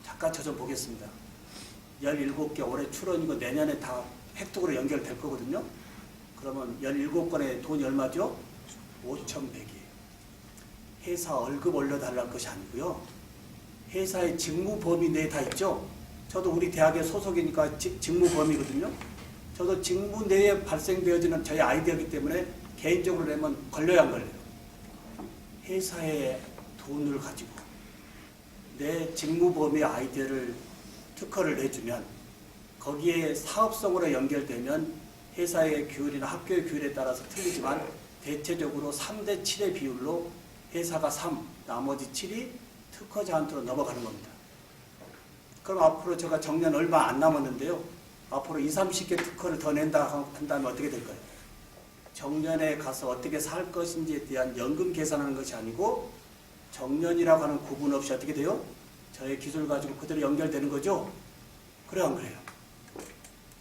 잠깐 저 좀 보겠습니다. 17개 올해 출원이고 내년에 다 획득으로 연결될 거거든요. 그러면 17건에 돈이 얼마죠? 5,100이에요. 회사 월급 올려달라는 것이 아니고요. 회사의 직무 범위 내에 다 있죠. 저도 우리 대학의 소속이니까 직무 범위거든요. 저도 직무 내에 발생되어지는 저희 아이디어이기 때문에 개인적으로 내면 걸려야 안 걸려요. 회사의 돈을 가지고 내 직무 범위 아이디어를 특허를 내주면 거기에 사업성으로 연결되면 회사의 규율이나 학교의 규율에 따라서 틀리지만 대체적으로 3대 7의 비율로 회사가 3, 나머지 7이 특허자한테로 넘어가는 겁니다. 그럼 앞으로 제가 정년 얼마 안 남았는데요. 앞으로 20, 30개 특허를 더 낸다 한다면 어떻게 될까요? 정년에 가서 어떻게 살 것인지에 대한 연금 계산하는 것이 아니고 정년이라고 하는 구분 없이 어떻게 돼요? 저의 기술 가지고 그대로 연결되는 거죠? 그래요, 안 그래요?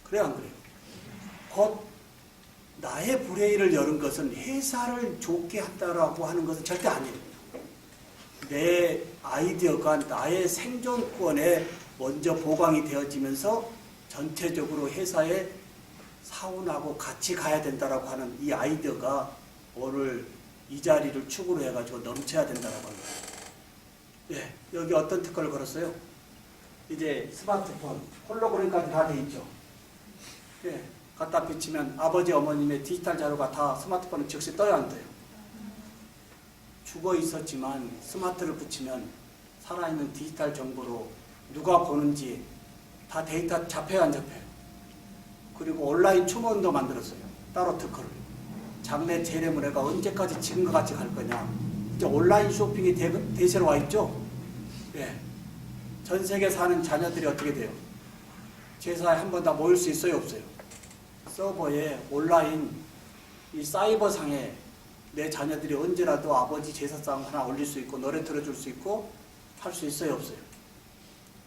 그래요, 안 그래요? 곧 나의 브레인을 여는 것은 회사를 좋게 한다라고 하는 것은 절대 아니에요. 내 아이디어가 나의 생존권에 먼저 보강이 되어지면서 전체적으로 회사에 사원하고 같이 가야 된다라고 하는 이 아이디어가 오늘 이 자리를 축으로 해가지고 넘쳐야 된다라고 합니다. 예, 여기 어떤 특허를 걸었어요? 이제 스마트폰, 홀로그램까지 다 돼 있죠. 예, 갖다 비치면 아버지, 어머님의 디지털 자료가 다 스마트폰에 즉시 떠야 안 돼요. 죽어 있었지만 스마트를 붙이면 살아있는 디지털 정보로 누가 보는지 다 데이터 잡혀야 안 잡혀요. 그리고 온라인 추모원도 만들었어요. 따로 특허를. 장래 재래문화가 언제까지 지금과 같이 갈 거냐. 이제 온라인 쇼핑이 대세로 와 있죠. 예. 전 세계 사는 자녀들이 어떻게 돼요? 제사에 한 번 다 모일 수 있어요, 없어요? 서버에 온라인 이 사이버상에 내 자녀들이 언제라도 아버지 제사상 하나 올릴 수 있고 노래 들어줄 수 있고 할 수 있어요, 없어요?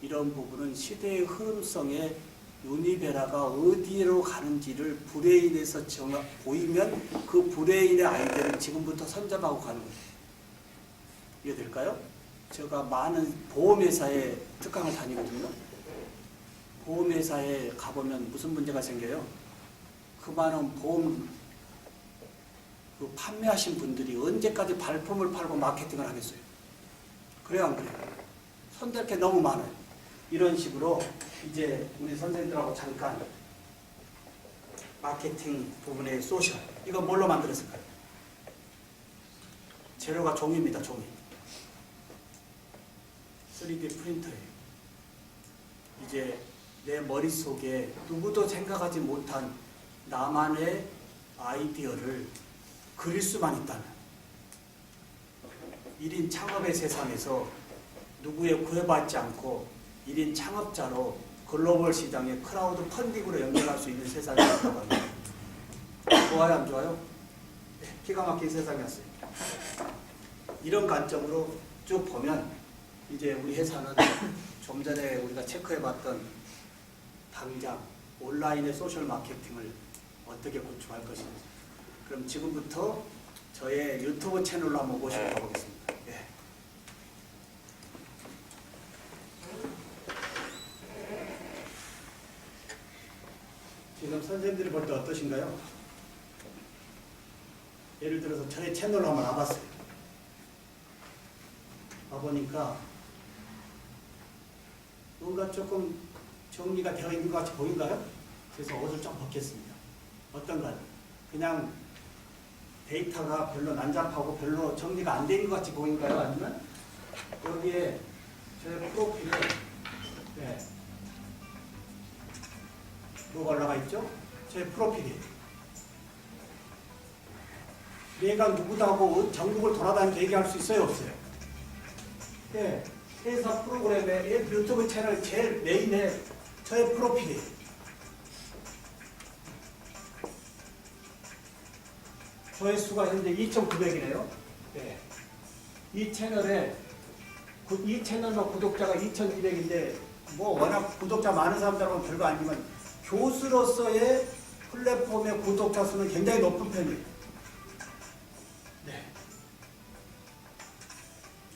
이런 부분은 시대의 흐름성에 유니베라가 어디로 가는지를 브레인에서 보이면 그 브레인의 아이디어를 지금부터 선점하고 가는 거예요. 이해될까요? 제가 많은 보험회사에 특강을 다니거든요. 보험회사에 가보면 무슨 문제가 생겨요? 그 많은 보험 판매하신 분들이 언제까지 발품을 팔고 마케팅을 하겠어요? 그래요, 안 그래요? 손댈 게 너무 많아요. 이런 식으로 이제 우리 선생님들하고 잠깐 마케팅 부분의 소셜, 이거 뭘로 만들었을까요? 재료가 종이입니다, 종이. 3D 프린터예요. 이제 내 머릿속에 누구도 생각하지 못한 나만의 아이디어를 그릴 수만 있다면 1인 창업의 세상에서 누구의 구애받지 않고 1인 창업자로 글로벌 시장의 크라우드 펀딩으로 연결할 수 있는 세상이 있다고 합니다. 좋아요, 안 좋아요? 네, 기가 막힌 세상이었어요. 이런 관점으로 쭉 보면 이제 우리 회사는 좀 전에 우리가 체크해봤던 당장 온라인의 소셜 마케팅을 어떻게 구축할 것인지. 그럼 지금부터 저의 유튜브 채널로 한번 모시고 가보겠습니다. 네. 지금 선생님들이 볼 때 어떠신가요? 예를 들어서 저의 채널로 한번 와봤어요. 와보니까 뭔가 조금 정리가 되어 있는 것 같이 보인가요? 그래서 옷을 좀 벗겠습니다. 어떤가요? 그냥 데이터가 별로 난잡하고 별로 정리가 안 돼 있는 것 같이 보인가요? 아니면 여기에 제 프로필에 네. 뭐가 올라가 있죠? 제 프로필이. 내가 누구다고 전국을 돌아다니면서 얘기할 수 있어요, 없어요? 네. 회사 프로그램에 유튜브 채널 제일 메인에 저의 프로필이. 조회수가 현재 2,900이네요. 네. 이 채널에 이 채널만 구독자가 2,200인데 뭐 워낙 구독자 많은 사람들하고는 별거 아니지만 교수로서의 플랫폼의 구독자 수는 굉장히 높은 편이에요. 네.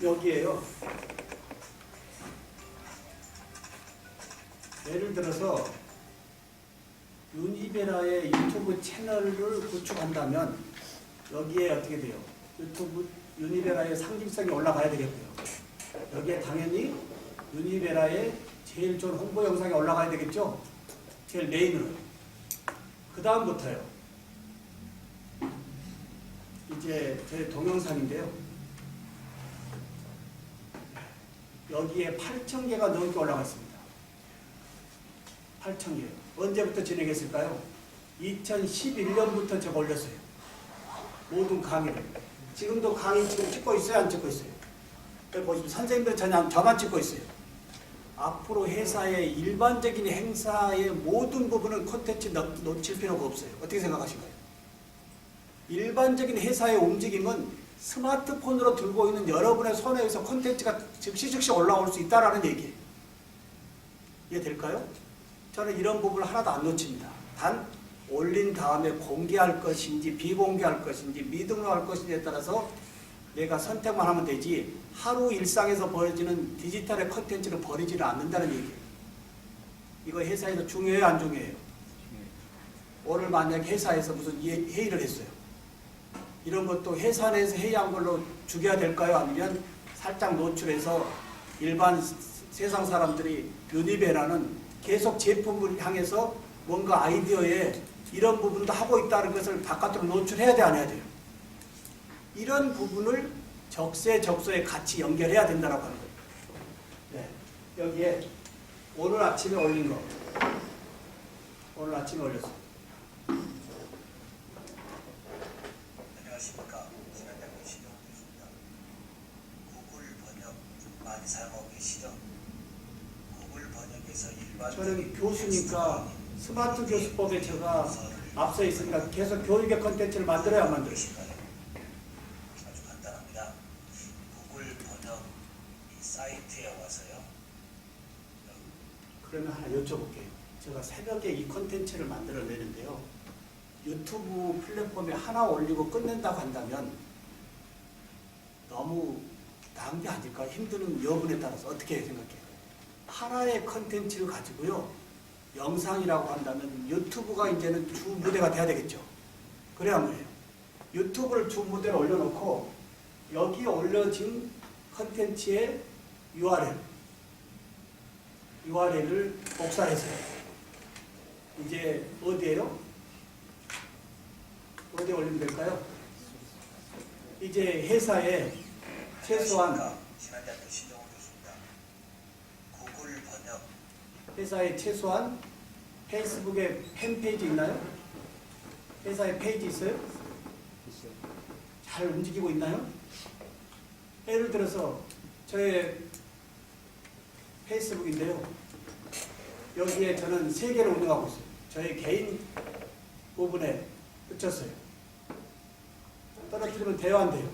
여기에요. 예를 들어서 유니베라의 유튜브 채널을 구축한다면 여기에 어떻게 돼요? 유튜브 유니베라의 상징성이 올라가야 되겠고요. 여기에 당연히 유니베라의 제일 좋은 홍보 영상이 올라가야 되겠죠? 제일 메인으로. 그 다음부터요. 이제 제 동영상인데요. 여기에 8,000개가 넘게 올라가 있습니다. 8,000개. 언제부터 진행했을까요? 2011년부터 제가 올렸어요. 모든 강의를. 지금도 강의 지금 찍고 있어요? 안 찍고 있어요? 여기 보시면 선생님들 저만 찍고 있어요. 앞으로 회사의 일반적인 행사의 모든 부분은 콘텐츠 놓칠 필요가 없어요. 어떻게 생각하신가요? 일반적인 회사의 움직임은 스마트폰으로 들고 있는 여러분의 손에 의해서 콘텐츠가 즉시 올라올 수 있다는 얘기예요. 이해될까요? 저는 이런 부분을 하나도 안 놓칩니다. 단 올린 다음에 공개할 것인지 비공개할 것인지 미등록할 것인지에 따라서 내가 선택만 하면 되지 하루 일상에서 벌어지는 디지털의 컨텐츠를 버리지는 않는다는 얘기예요. 이거 회사에서 중요해요, 안 중요해요? 오늘 만약 회사에서 무슨 회의를 했어요. 이런 것도 회사 내에서 회의한 걸로 죽여야 될까요? 아니면 살짝 노출해서 일반 세상 사람들이 유니베라는 계속 제품을 향해서 뭔가 아이디어에 이런 부분도 하고 있다는 것을 바깥으로 노출해야 돼, 안 해야 돼요? 이런 부분을 적세적소에 같이 연결해야 된다고 하는 거예요. 네. 여기에 오늘 아침에 올린 거. 오늘 아침에 올렸어요. 안녕하십니까. 신한대학교 신영훈입니다. 구글 번역 많이 사용하고 계시죠? 구글 번역에서 일반 저는 교수니까 스마트 교수법에 제가 앞서 있으니까 계속 교육의 컨텐츠를 만들어야 안 만들어요. 아주 간단합니다. 구글 번역 이 사이트에 와서요. 그러면 하나 여쭤볼게요. 제가 새벽에 이 컨텐츠를 만들어내는데요. 유튜브 플랫폼에 하나 올리고 끝낸다고 한다면 너무 낭비 아닐까? 힘드는 여분에 따라서 어떻게 생각해요? 하나의 컨텐츠를 가지고요. 영상이라고 한다면 유튜브가 이제는 주 무대가 돼야 되겠죠. 그래야 뭐예요? 유튜브를 주 무대로 올려놓고 여기에 올려진 컨텐츠의 URL을 복사해서요. 이제 어디에요? 어디에 올리면 될까요? 이제 회사에 최소한 신한대학교 신영훈 교수입니다. 구글 번역 회사에 최소한 페이스북에 팬페이지 있나요? 회사에 페이지 있어요? 있어요. 잘 움직이고 있나요? 예를 들어서 저의 페이스북인데요. 여기에 저는 3개를 운영하고 있어요. 저의 개인 부분에 붙였어요. 떨어뜨리면 돼요, 안 돼요?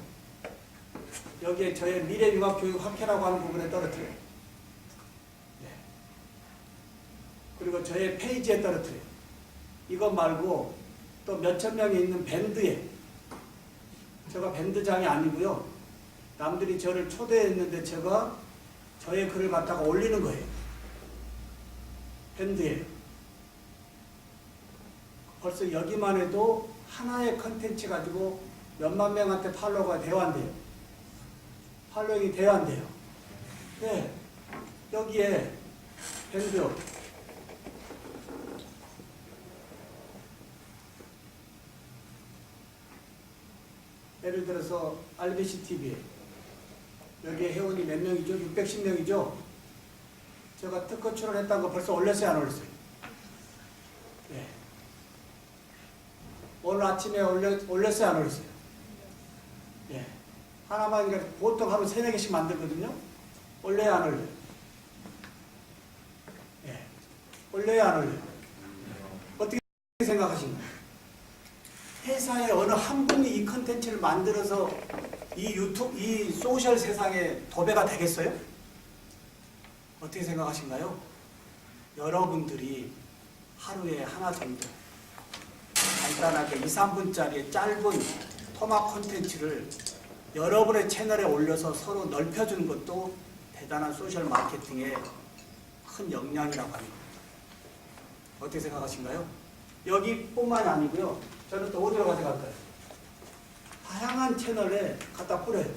여기에 저의 미래융합교육 학회라고 하는 부분에 떨어뜨려요. 네. 그리고 저의 페이지에 떨어뜨려요. 이것 말고 또 몇천 명이 있는 밴드에, 제가 밴드장이 아니고요. 남들이 저를 초대했는데 제가 저의 글을 갖다가 올리는 거예요. 밴드에. 벌써 여기만 해도 하나의 컨텐츠 가지고 몇만 명한테 팔로워가 돼야 안 돼요. 팔로잉이 돼야 안 돼요. 네. 여기에 밴드. 예를 들어서 RBC TV 여기에 회원이 몇 명이죠? 610명이죠? 제가 특허 출원했다는 거 벌써 올렸어요, 안 올렸어요? 예. 오늘 아침에 올렸어요, 안 올렸어요? 예. 하나만, 그러니까 보통 하루 3-4개씩 만들거든요? 올려야 안 올려요? 예. 올려야 안 올려요? 어떻게 생각하십니까? 회사의 어느 한 분이 이 컨텐츠를 만들어서 이 소셜 세상에 도배가 되겠어요? 어떻게 생각하신가요? 여러분들이 하루에 하나 정도 간단하게 2-3분짜리 짧은 토막 콘텐츠를 여러분의 채널에 올려서 서로 넓혀주는 것도 대단한 소셜 마케팅의 큰 역량이라고 합니다. 어떻게 생각하신가요? 여기뿐만이 아니고요. 저는 또 어디로 가져갈까요? 다양한 채널에 갖다 뿌려요.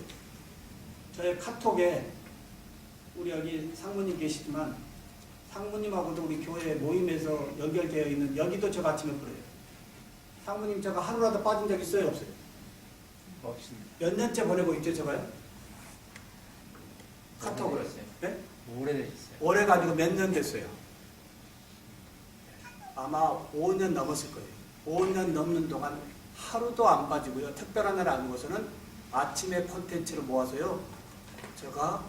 저의 카톡에 우리 여기 상무님 계시지만 상무님하고도 우리 교회 모임에서 연결되어 있는 여기도 제가 아침에 뿌려요. 상무님 제가 하루라도 빠진 적 있어요? 없어요? 없습니다. 몇 년째 보내고 있죠 제가요? 카톡을. 오래됐어요. 네? 오래되셨어요. 올해 가지고 몇 년 됐어요? 아마 5년 넘었을 거예요. 5년 넘는 동안 하루도 안 빠지고요. 특별한 날 아니고서는 아침에 콘텐츠를 모아서요. 제가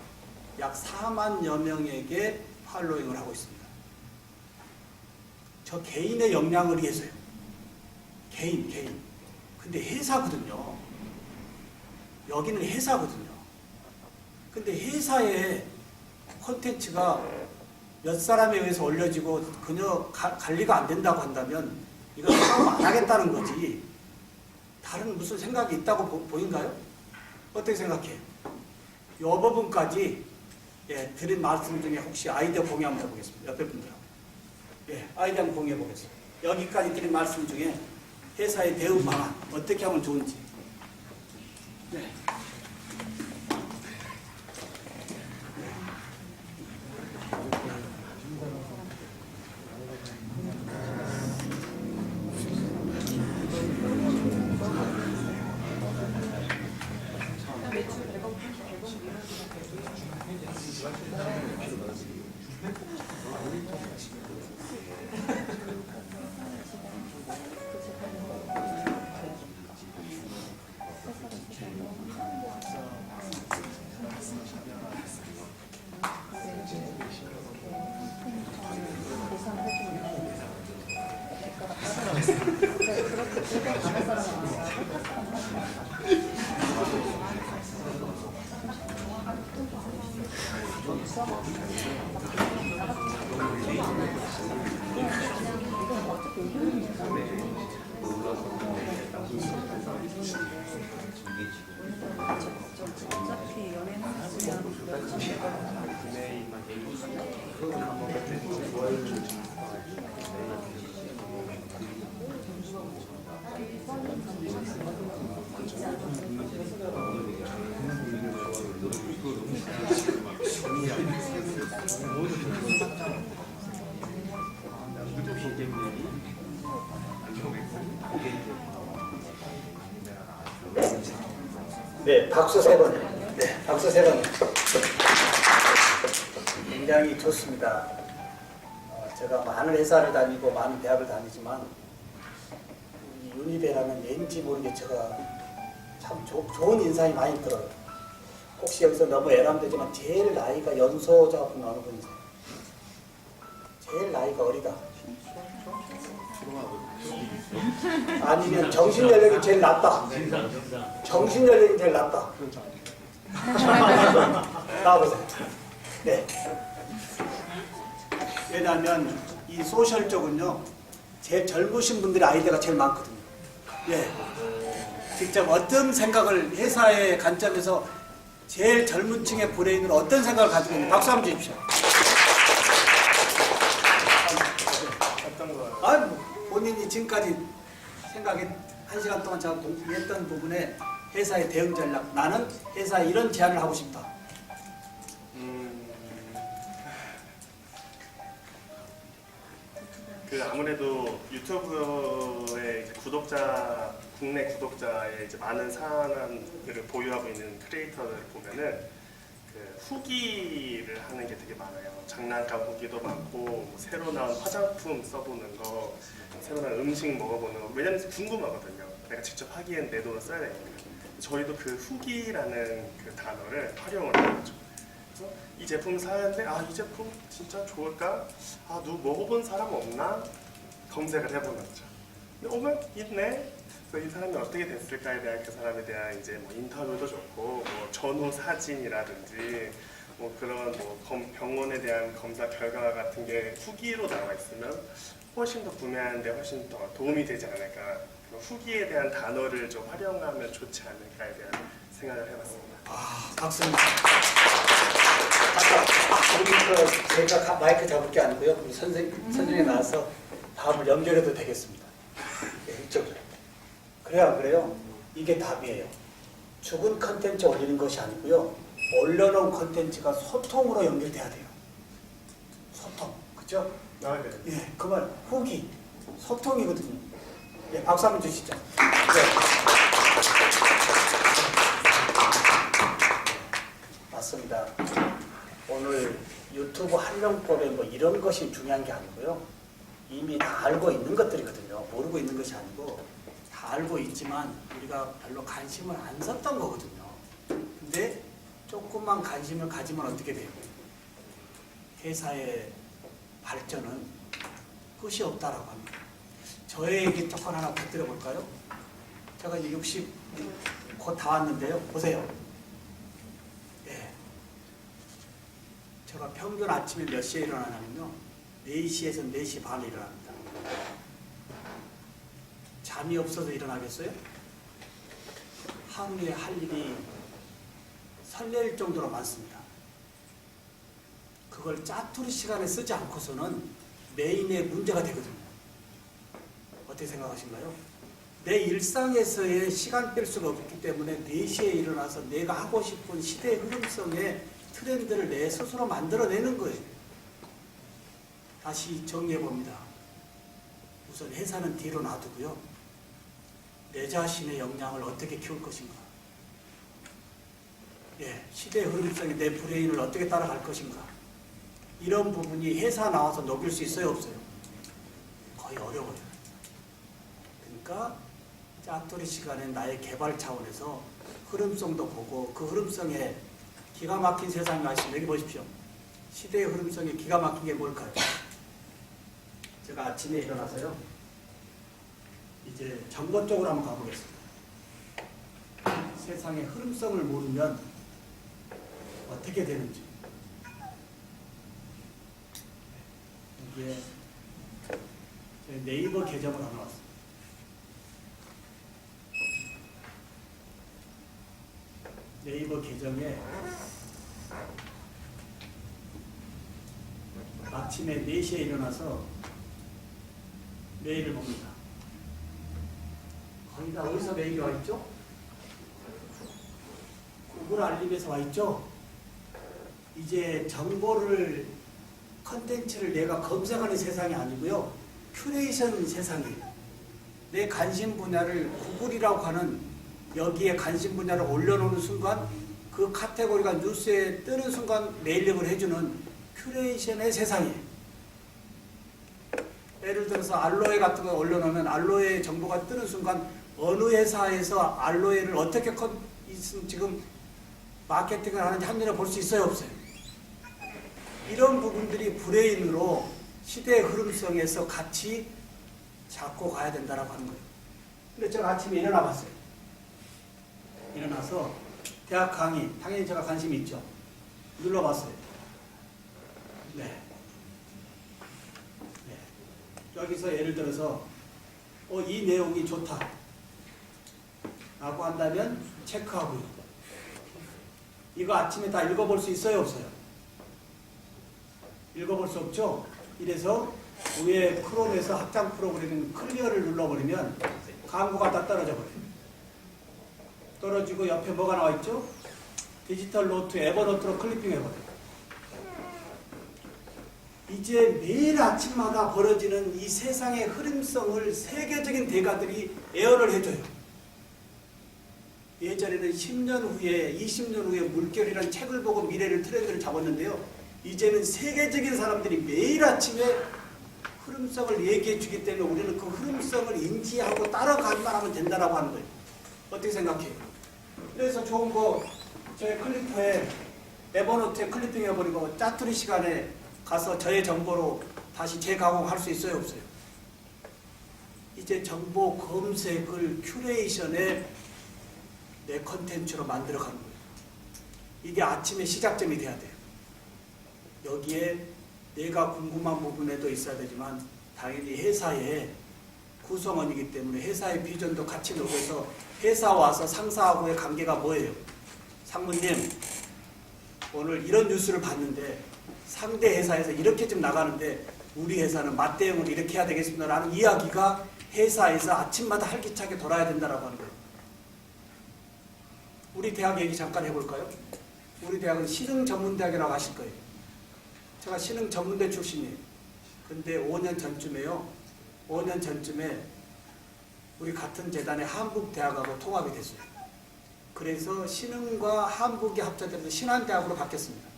약 4만여 명에게 팔로잉을 하고 있습니다. 저 개인의 역량을 위해서요. 개인. 근데 회사거든요. 여기는 회사거든요. 근데 회사에 콘텐츠가 몇 사람에 의해서 올려지고 그녀 관리가 안 된다고 한다면 이거 사업 안 하겠다는 거지. 다른 무슨 생각이 있다고 보인가요? 어떻게 생각해요? 이 부분까지 드린 말씀 중에 혹시 아이디어 공유 한번 해보겠습니다. 옆에 분들하고. 아이디어 한번 공유해 보겠습니다. 여기까지 드린 말씀 중에 회사의 대응 방안 어떻게 하면 좋은지. 네. 네, 박수 3번. 네, 박수 3번. 굉장히 좋습니다. 제가 많은 회사를 다니고 많은 대학을 다니지만 이 유니베라는 왠지 모르게 제가 참 좋은 인상이 많이 들어요. 혹시 여기서 너무 애람되지만 제일 나이가 연소자분 어느 분이세요? 제일 나이가 어리다. 아니면 정신연령이 제일 낮다. 정신연령이 제일 낮다. 나와보세요. 네. 왜냐하면 이 소셜 쪽은요, 제일 젊으신 분들의 아이디어가 제일 많거든요. 예. 직접 어떤 생각을 회사의 관점에서 제일 젊은 층의 브레인으로 어떤 생각을 가지고 있는지 박수 한번 주십시오. 본인이 지금까지 생각해 1시간 동안 제가 공부했던 부분에 회사의 대응 전략, 나는 회사에 이런 제안을 하고 싶다. 아무래도 유튜브의 이제 국내 구독자의 이제 많은 사람들을 보유하고 있는 크리에이터를 보면은 후기를 하는 게 되게 많아요. 장난감 후기도 많고 뭐 새로 나온 화장품 써보는 거, 새로 나온 음식 먹어보는 거. 왜냐면 궁금하거든요. 내가 직접 하기엔 내 돈을 써야 되니까. 저희도 그 후기라는 그 단어를 활용을 하는 거죠. 그래서 이 제품을 사는데 이 제품 진짜 좋을까? 누구 먹어본 사람 없나? 검색을 해보는 거죠. 근데 오면 있네. 그래서 이 사람이 어떻게 됐을까에 대한 그 사람에 대한 이제 뭐 인터뷰도 좋고 뭐 전후 사진이라든지 뭐 그런 뭐 병원에 대한 검사 결과 같은 게 후기로 나와 있으면 훨씬 더 구매하는데 훨씬 더 도움이 되지 않을까. 후기에 대한 단어를 좀 활용하면 좋지 않을까에 대한 생각을 해봤습니다. 박수입니다. 우리 제가 마이크 잡을 게 아니고요. 우리 선생님이 나와서 다음을 연결해도 되겠습니다. 이쪽으로. 그래요. 이게 답이에요. 죽은 컨텐츠 올리는 것이 아니고요. 올려놓은 컨텐츠가 소통으로 연결돼야 돼요. 소통, 그죠? 네. 예, 그 말 후기, 소통이거든요. 예, 박수 한번 주시죠. 네. 맞습니다. 오늘 유튜브 활용법에 뭐 이런 것이 중요한 게 아니고요. 이미 다 알고 있는 것들이거든요. 모르고 있는 것이 아니고 다 알고 있지만 우리가 별로 관심을 안 썼던 거거든요. 근데 조금만 관심을 가지면 어떻게 돼요? 회사의 발전은 끝이 없다라고 합니다. 저의 얘기 조금 하나 부탁드려 볼까요? 제가 이제 60 곧 다 왔는데요. 보세요. 예. 제가 평균 아침에 몇 시에 일어나냐면요. 4시에서 4시 반에 일어납니다. 잠이 없어서 일어나겠어요? 하루에 할 일이 설레일 정도로 많습니다. 그걸 짜투리 시간에 쓰지 않고서는 메인에 문제가 되거든요. 어떻게 생각하신가요? 내 일상에서의 시간 뺄 수가 없기 때문에 4시에 일어나서 내가 하고 싶은 시대의 흐름성의 트렌드를 내 스스로 만들어내는 거예요. 다시 정리해 봅니다. 우선 회사는 뒤로 놔두고요. 내 자신의 역량을 어떻게 키울 것인가. 예, 시대의 흐름성에 내 브레인을 어떻게 따라갈 것인가. 이런 부분이 회사 나와서 녹일 수 있어요, 없어요? 거의 어려워요. 그러니까 짜투리 시간에 나의 개발 차원에서 흐름성도 보고 그 흐름성에 기가 막힌 세상이 아시면 여기 보십시오. 시대의 흐름성에 기가 막힌 게 뭘까요? 제가 아침에 일어나서요. 이제 정보 쪽으로 한번 가보겠습니다. 세상의 흐름성을 모르면 어떻게 되는지. 여기에 네이버 계정을 하나 왔습니다. 네이버 계정에 아침에 4시에 일어나서 메일을 봅니다. 거의 다 어디서 메일이 와 있죠? 구글 알림에서 와 있죠? 이제 정보를, 컨텐츠를 내가 검색하는 세상이 아니고요. 큐레이션 세상이에요. 내 관심 분야를 구글이라고 하는 여기에 관심 분야를 올려놓는 순간 그 카테고리가 뉴스에 뜨는 순간 레일링을 해주는 큐레이션의 세상이에요. 예를 들어서 알로에 같은 거 올려놓으면 알로에 정보가 뜨는 순간 어느 회사에서 알로에를 어떻게 지금 마케팅을 하는지 한눈에 볼 수 있어요, 없어요? 이런 부분들이 브레인으로 시대의 흐름성에서 같이 잡고 가야 된다라고 하는 거예요. 근데 제가 아침에 일어나 봤어요. 일어나서 대학 강의, 당연히 제가 관심이 있죠. 눌러봤어요. 네. 여기서 예를 들어서 이 내용이 좋다 라고 한다면 체크하고요. 이거 아침에 다 읽어볼 수 있어요, 없어요? 읽어볼 수 없죠? 이래서 위에 크롬에서 확장 프로그램인 클리어를 눌러버리면 광고가 다 떨어져 버려요. 떨어지고 옆에 뭐가 나와 있죠? 디지털 노트, 에버노트로 클리핑 해버려요. 이제 매일 아침마다 벌어지는 이 세상의 흐름성을 세계적인 대가들이 에어를 해줘요. 예전에는 10년 후에 20년 후에 물결이라는 책을 보고 미래를 트렌드를 잡았는데요. 이제는 세계적인 사람들이 매일 아침에 흐름성을 얘기해 주기 때문에 우리는 그 흐름성을 인지하고 따라가기만 하면 된다라고 하는 거예요. 어떻게 생각해요? 그래서 좋은 거 저의 클리퍼에 에버노트에 클리핑해버리고 짜투리 시간에 가서 저의 정보로 다시 재가공할 수 있어요, 없어요? 이제 정보 검색을 큐레이션에 내 컨텐츠로 만들어가는 거예요. 이게 아침의 시작점이 돼야 돼요. 여기에 내가 궁금한 부분에도 있어야 되지만 당연히 회사의 구성원이기 때문에 회사의 비전도 같이 녹여서 회사 와서 상사하고의 관계가 뭐예요? 상무님, 오늘 이런 뉴스를 봤는데 상대 회사에서 이렇게 좀 나가는데 우리 회사는 맞대응을 이렇게 해야 되겠습니다 라는 이야기가 회사에서 아침마다 활기차게 돌아야 된다고 하는 거예요. 우리 대학 얘기 잠깐 해볼까요? 우리 대학은 신흥전문대학이라고 하실 거예요. 제가 신흥전문대 출신이에요. 근데 5년 전쯤에 우리 같은 재단의 한국대학하고 통합이 됐어요. 그래서 신흥과 한국이 합쳐져서 신한대학으로 바뀌었습니다.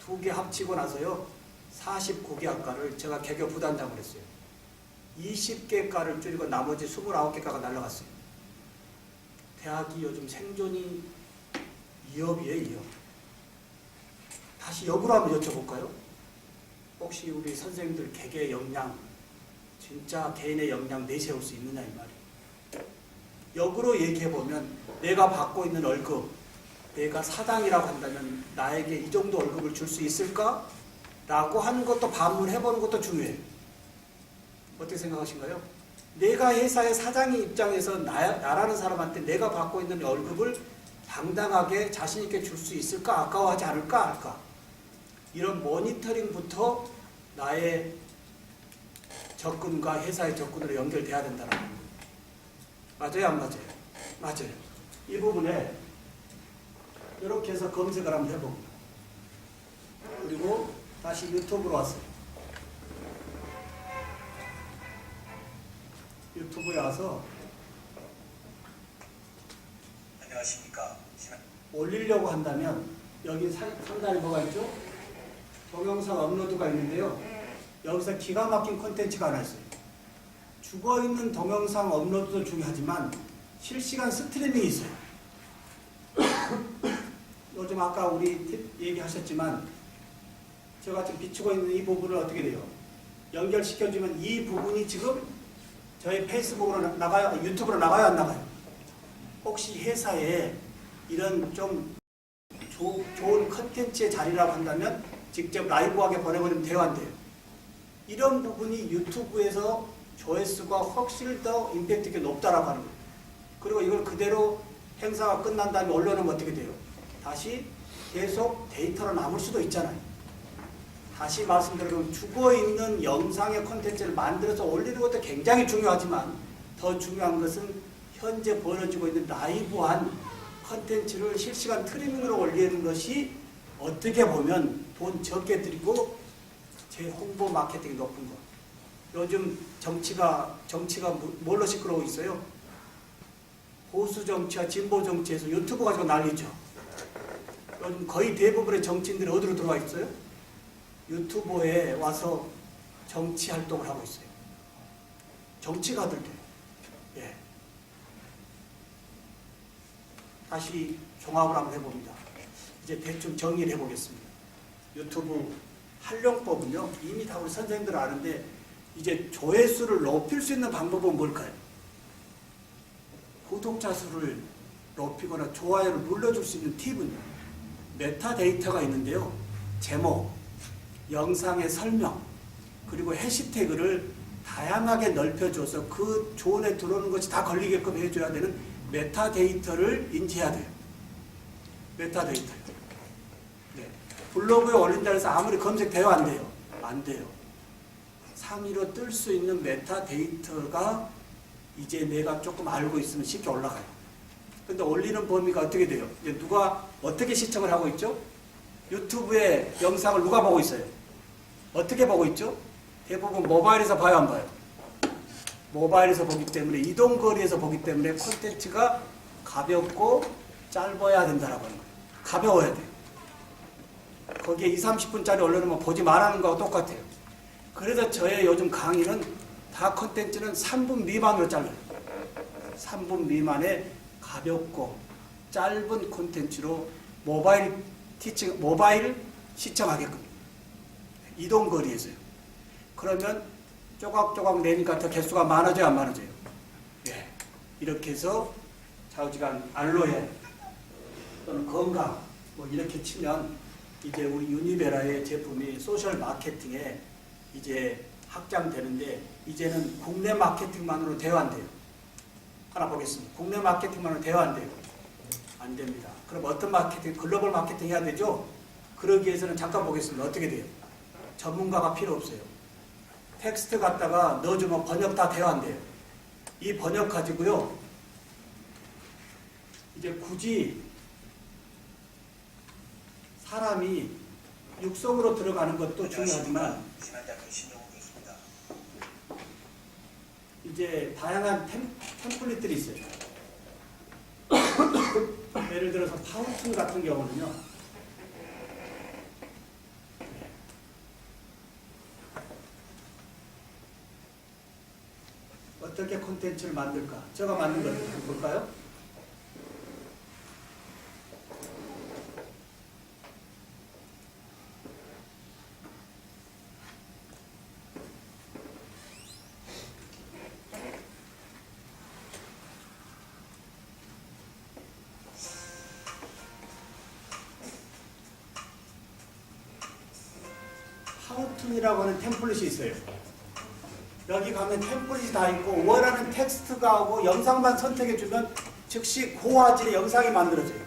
두 개 합치고 나서요. 49개 학과를 제가 개교 부단장을 했어요. 20개 과를 줄이고 나머지 29개 과가 날라갔어요. 대학이 요즘 생존이 위협이에요, 위협. 다시 역으로 한번 여쭤볼까요? 혹시 우리 선생님들 개개의 역량, 진짜 개인의 역량 내세울 수 있느냐 이 말이에요. 역으로 얘기해보면 내가 받고 있는 월급, 내가 사장이라고 한다면 나에게 이 정도 월급을 줄 수 있을까? 라고 하는 것도 반문해보는 것도 중요해요. 어떻게 생각하신가요? 내가 회사의 사장의 입장에서 나라는 사람한테 내가 받고 있는 월급을 당당하게 자신있게 줄 수 있을까? 아까워하지 않을까? 할까? 이런 모니터링부터 나의 접근과 회사의 접근으로 연결돼야 된다는 거예요. 맞아요? 안 맞아요? 맞아요. 이 부분에 이렇게 해서 검색을 한번 해봅니다. 그리고 다시 유튜브로 왔어요. 유튜브에 와서 안녕하십니까. 올리려고 한다면 여기 상단에 뭐가 있죠? 동영상 업로드가 있는데요. 여기서 기가 막힌 콘텐츠가 하나 있어요. 죽어있는 동영상 업로드도 중요하지만 실시간 스트리밍이 있어요. 요즘 아까 우리 얘기하셨지만 제가 지금 비추고 있는 이 부분을 어떻게 돼요? 연결시켜주면 이 부분이 지금 저희 페이스북으로 나가요? 유튜브로 나가요? 안 나가요? 혹시 회사에 이런 좀 좋은 컨텐츠의 자리라고 한다면 직접 라이브하게 보내버리면 돼요? 안 돼요? 이런 부분이 유튜브에서 조회수가 확실히 더 임팩트 있게 높다라고 하는 거예요. 그리고 이걸 그대로 행사가 끝난 다음에 올려놓으면 어떻게 돼요? 다시 계속 데이터로 남을 수도 있잖아요. 다시 말씀드리면 죽어있는 영상의 콘텐츠를 만들어서 올리는 것도 굉장히 중요하지만 더 중요한 것은 현재 벌어지고 있는 라이브한 콘텐츠를 실시간 트리밍으로 올리는 것이 어떻게 보면 돈 적게 들이고 제 홍보 마케팅이 높은 거. 요즘 정치가 뭘로 시끄러워 있어요? 보수 정치와 진보 정치에서 유튜브 가지고 난리죠. 요즘 거의 대부분의 정치인들이 어디로 들어와 있어요? 유튜브에 와서 정치 활동을 하고 있어요. 정치가들도. 예. 다시 종합을 한번 해봅니다. 이제 대충 정리를 해보겠습니다. 유튜브 활용법은요, 이미 다 우리 선생님들 아는데, 이제 조회수를 높일 수 있는 방법은 뭘까요? 구독자 수를 높이거나 좋아요를 눌러줄 수 있는 팁은 메타데이터가 있는데요. 제목, 영상의 설명, 그리고 해시태그를 다양하게 넓혀줘서 그 존에 들어오는 것이 다 걸리게끔 해줘야 되는 메타데이터를 인지해야 돼요. 메타데이터. 네. 블로그에 올린다 해서 아무리 검색돼요? 안 돼요? 안 돼요. 상위로 뜰 수 있는 메타데이터가 이제 내가 조금 알고 있으면 쉽게 올라가요. 근데 올리는 범위가 어떻게 돼요? 이제 누가 어떻게 시청을 하고 있죠? 유튜브에 영상을 누가 보고 있어요? 어떻게 보고 있죠? 대부분 모바일에서 봐요, 안 봐요? 모바일에서 보기 때문에, 이동거리에서 보기 때문에 콘텐츠가 가볍고 짧아야 된다라고 하는 거예요. 가벼워야 돼요. 거기에 20, 30분짜리 올려놓으면 보지 말라는 거하고 똑같아요. 그래서 저의 요즘 강의는 다 콘텐츠는 3분 미만으로 잘라요. 3분 미만의 가볍고 짧은 콘텐츠로 모바일 시청하게끔 이동거리에서요. 그러면 조각조각 내니까 더 개수가 많아져요, 안 많아져요? 예. 이렇게 해서 좌우지간 알로에 또는 건강 뭐 이렇게 치면 이제 우리 유니베라의 제품이 소셜 마케팅에 이제 확장되는데 이제는 국내 마케팅만으로 대화 안 돼요. 하나 보겠습니다. 국내 마케팅만으로 대화 안 돼요. 안 됩니다. 그럼 어떤 마케팅? 글로벌 마케팅 해야 되죠? 그러기 위해서는 잠깐 보겠습니다. 어떻게 돼요? 전문가가 필요 없어요. 텍스트 갖다가 넣어주면 번역 다 대화 안 돼요. 이 번역 가지고요. 이제 굳이 사람이 육성으로 들어가는 것도 중요하지만 신한대학교 신영훈 교수입니다. 이제 다양한 템플릿들이 있어요. 예를 들어서 파운틴 같은 경우는요. 어떻게 콘텐츠를 만들까? 제가 만든 걸 한번 볼까요? 하우툰이라고 하는 템플릿이 있어요. 여기 가면 템플릿이 다 있고 원하는 텍스트가 하고 영상만 선택해주면 즉시 고화질의 영상이 만들어져요.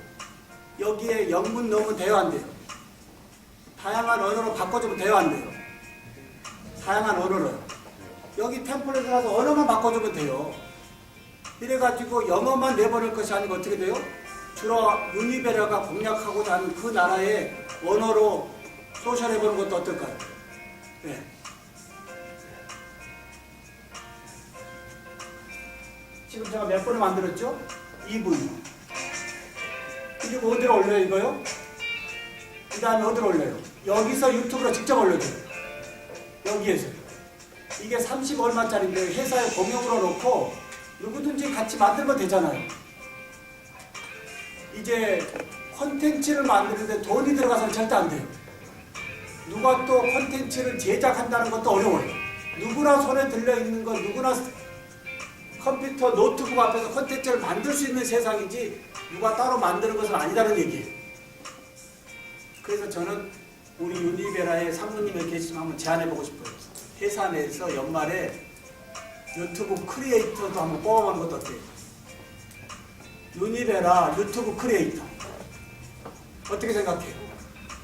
여기에 영문 넣으면 대화 안 돼요. 다양한 언어로 바꿔주면 대화 안 돼요. 다양한 언어로요. 여기 템플릿에 가서 언어만 바꿔주면 돼요. 이래가지고 영어만 내보낼 것이 아니고 어떻게 돼요? 주로 유니베라가 공략하고자 하는 그 나라의 언어로 소셜해보는 것도 어떨까요? 네. 지금 제가 몇 번을 만들었죠? 2분. 그리고 어디로 올려요, 이거요? 그 다음에 어디로 올려요? 여기서 유튜브로 직접 올려줘요. 여기에서. 이게 30 얼마짜리인데 회사에 공용으로 놓고 누구든지 같이 만들면 되잖아요. 이제 콘텐츠를 만드는데 돈이 들어가서는 절대 안 돼요. 누가 또 콘텐츠를 제작한다는 것도 어려워요. 누구나 손에 들려있는 건 누구나 컴퓨터, 노트북 앞에서 콘텐츠를 만들 수 있는 세상이지 누가 따로 만드는 것은 아니라는 얘기예요. 그래서 저는 우리 유니베라의 상무님에 계시면 한번 제안해보고 싶어요. 회사 내에서 연말에 유튜브 크리에이터도 한번 뽑아보는 것도 어때요? 유니베라 유튜브 크리에이터 어떻게 생각해요?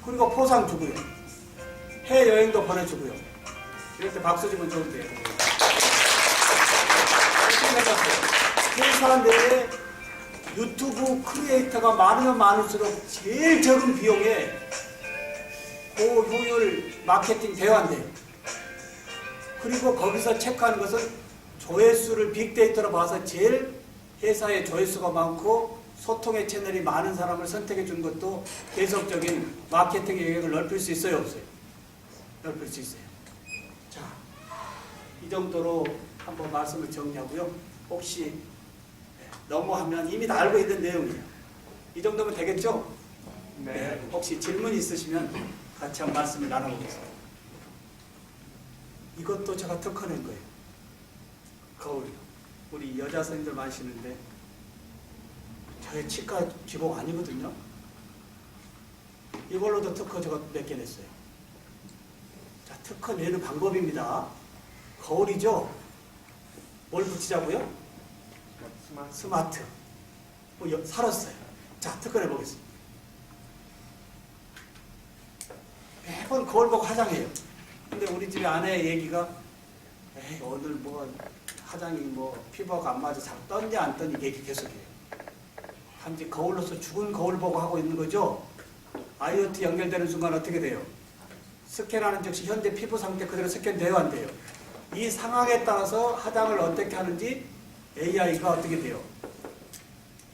그리고 포상 주고요. 해외여행도 보내주고요. 이럴 때 박수 주면 좋은데요. 회사 내에 유튜브 크리에이터가 많으면 많을수록 제일 적은 비용에 고효율 마케팅 대화인데요. 그리고 거기서 체크하는 것은 조회수를 빅데이터로 봐서 제일 회사의 조회수가 많고 소통의 채널이 많은 사람을 선택해 주는 것도 계속적인 마케팅 영역을 넓힐 수 있어요, 없어요? 넓힐 수 있어요. 자, 이 정도로 한번 말씀을 정리하고요. 혹시 너무하면 이미 다 알고 있는 내용이에요. 이 정도면 되겠죠? 네. 혹시 질문이 있으시면 같이 한번 말씀을 나눠보겠습니다. 이것도 제가 특허낸 거예요. 거울이요. 우리 여자 선생님들 마시는데 저의 치과 기복 아니거든요. 이걸로도 특허 제가 몇 개 냈어요. 자, 특허 내는 방법입니다. 거울이죠. 뭘 붙이자고요? 스마트. 살았어요. 자, 특허 내보겠습니다. 매번 거울 보고 화장해요. 근데 우리 집에 아내 얘기가 에이, 오늘 뭐 화장이 뭐 피부가 안 맞아 잘 떴냐 안 떴냐 얘기 계속해요. 단지 거울로서 죽은 거울 보고 하고 있는 거죠. IoT 연결되는 순간 어떻게 돼요? 스캔하는 즉시 현재 피부 상태 그대로 스캔돼요 안 돼요? 이 상황에 따라서 화장을 어떻게 하는지 AI가 어떻게 돼요?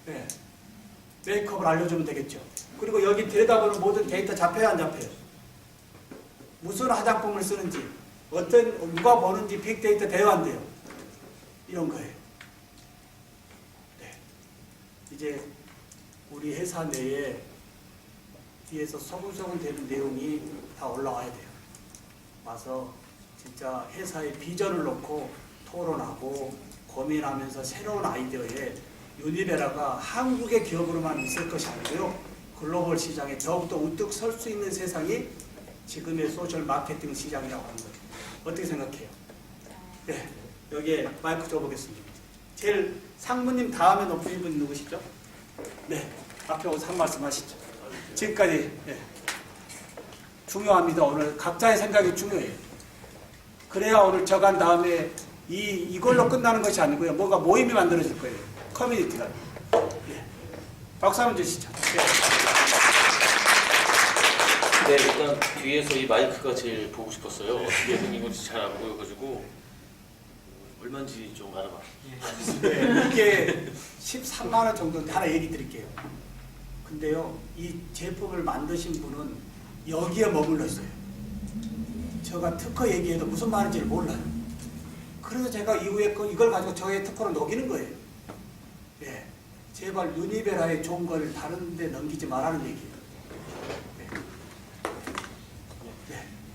네. 메이크업을 알려주면 되겠죠. 그리고 여기 들여다보는 모든 데이터 잡혀야 안 잡혀요? 무슨 화장품을 쓰는지, 누가 보는지 빅데이터 돼야 안 돼요? 이런 거예요. 네. 이제 우리 회사 내에 뒤에서 소근소근 되는 내용이 다 올라와야 돼요. 와서 진짜 회사의 비전을 놓고 토론하고 고민하면서 새로운 아이디어에 유니베라가 한국의 기업으로만 있을 것이 아니고요. 글로벌 시장에 더욱더 우뚝 설 수 있는 세상이 지금의 소셜 마케팅 시장이라고 하는 거예요. 어떻게 생각해요? 네, 여기에 마이크 줘보겠습니다. 제일 상무님 다음에 높으신 분이 누구시죠? 네, 앞에 오서 한 말씀 하시죠. 지금까지 중요합니다. 오늘 각자의 생각이 중요해요. 그래야 오늘 저간 다음에 이걸로 끝나는 것이 아니고요. 뭔가 모임이 만들어질 거예요. 커뮤니티가. 박수 한번 주시죠. 네, 일단 뒤에서 이 마이크가 제일 보고 싶었어요. 어떻게 생긴 건지 잘 안 보여가지고 얼마인지 좀 알아봐. 네, 이게 13만 원 정도 하나 얘기 드릴게요. 근데요, 이 제품을 만드신 분은 여기에 머물러 있어요. 제가 특허 얘기해도 무슨 말인지를 몰라요. 그래서 제가 이후에 이걸 가지고 저의 특허를 녹이는 거예요. 예, 제발 유니베라의 좋은 걸 다른 데 넘기지 말라는 얘기예요.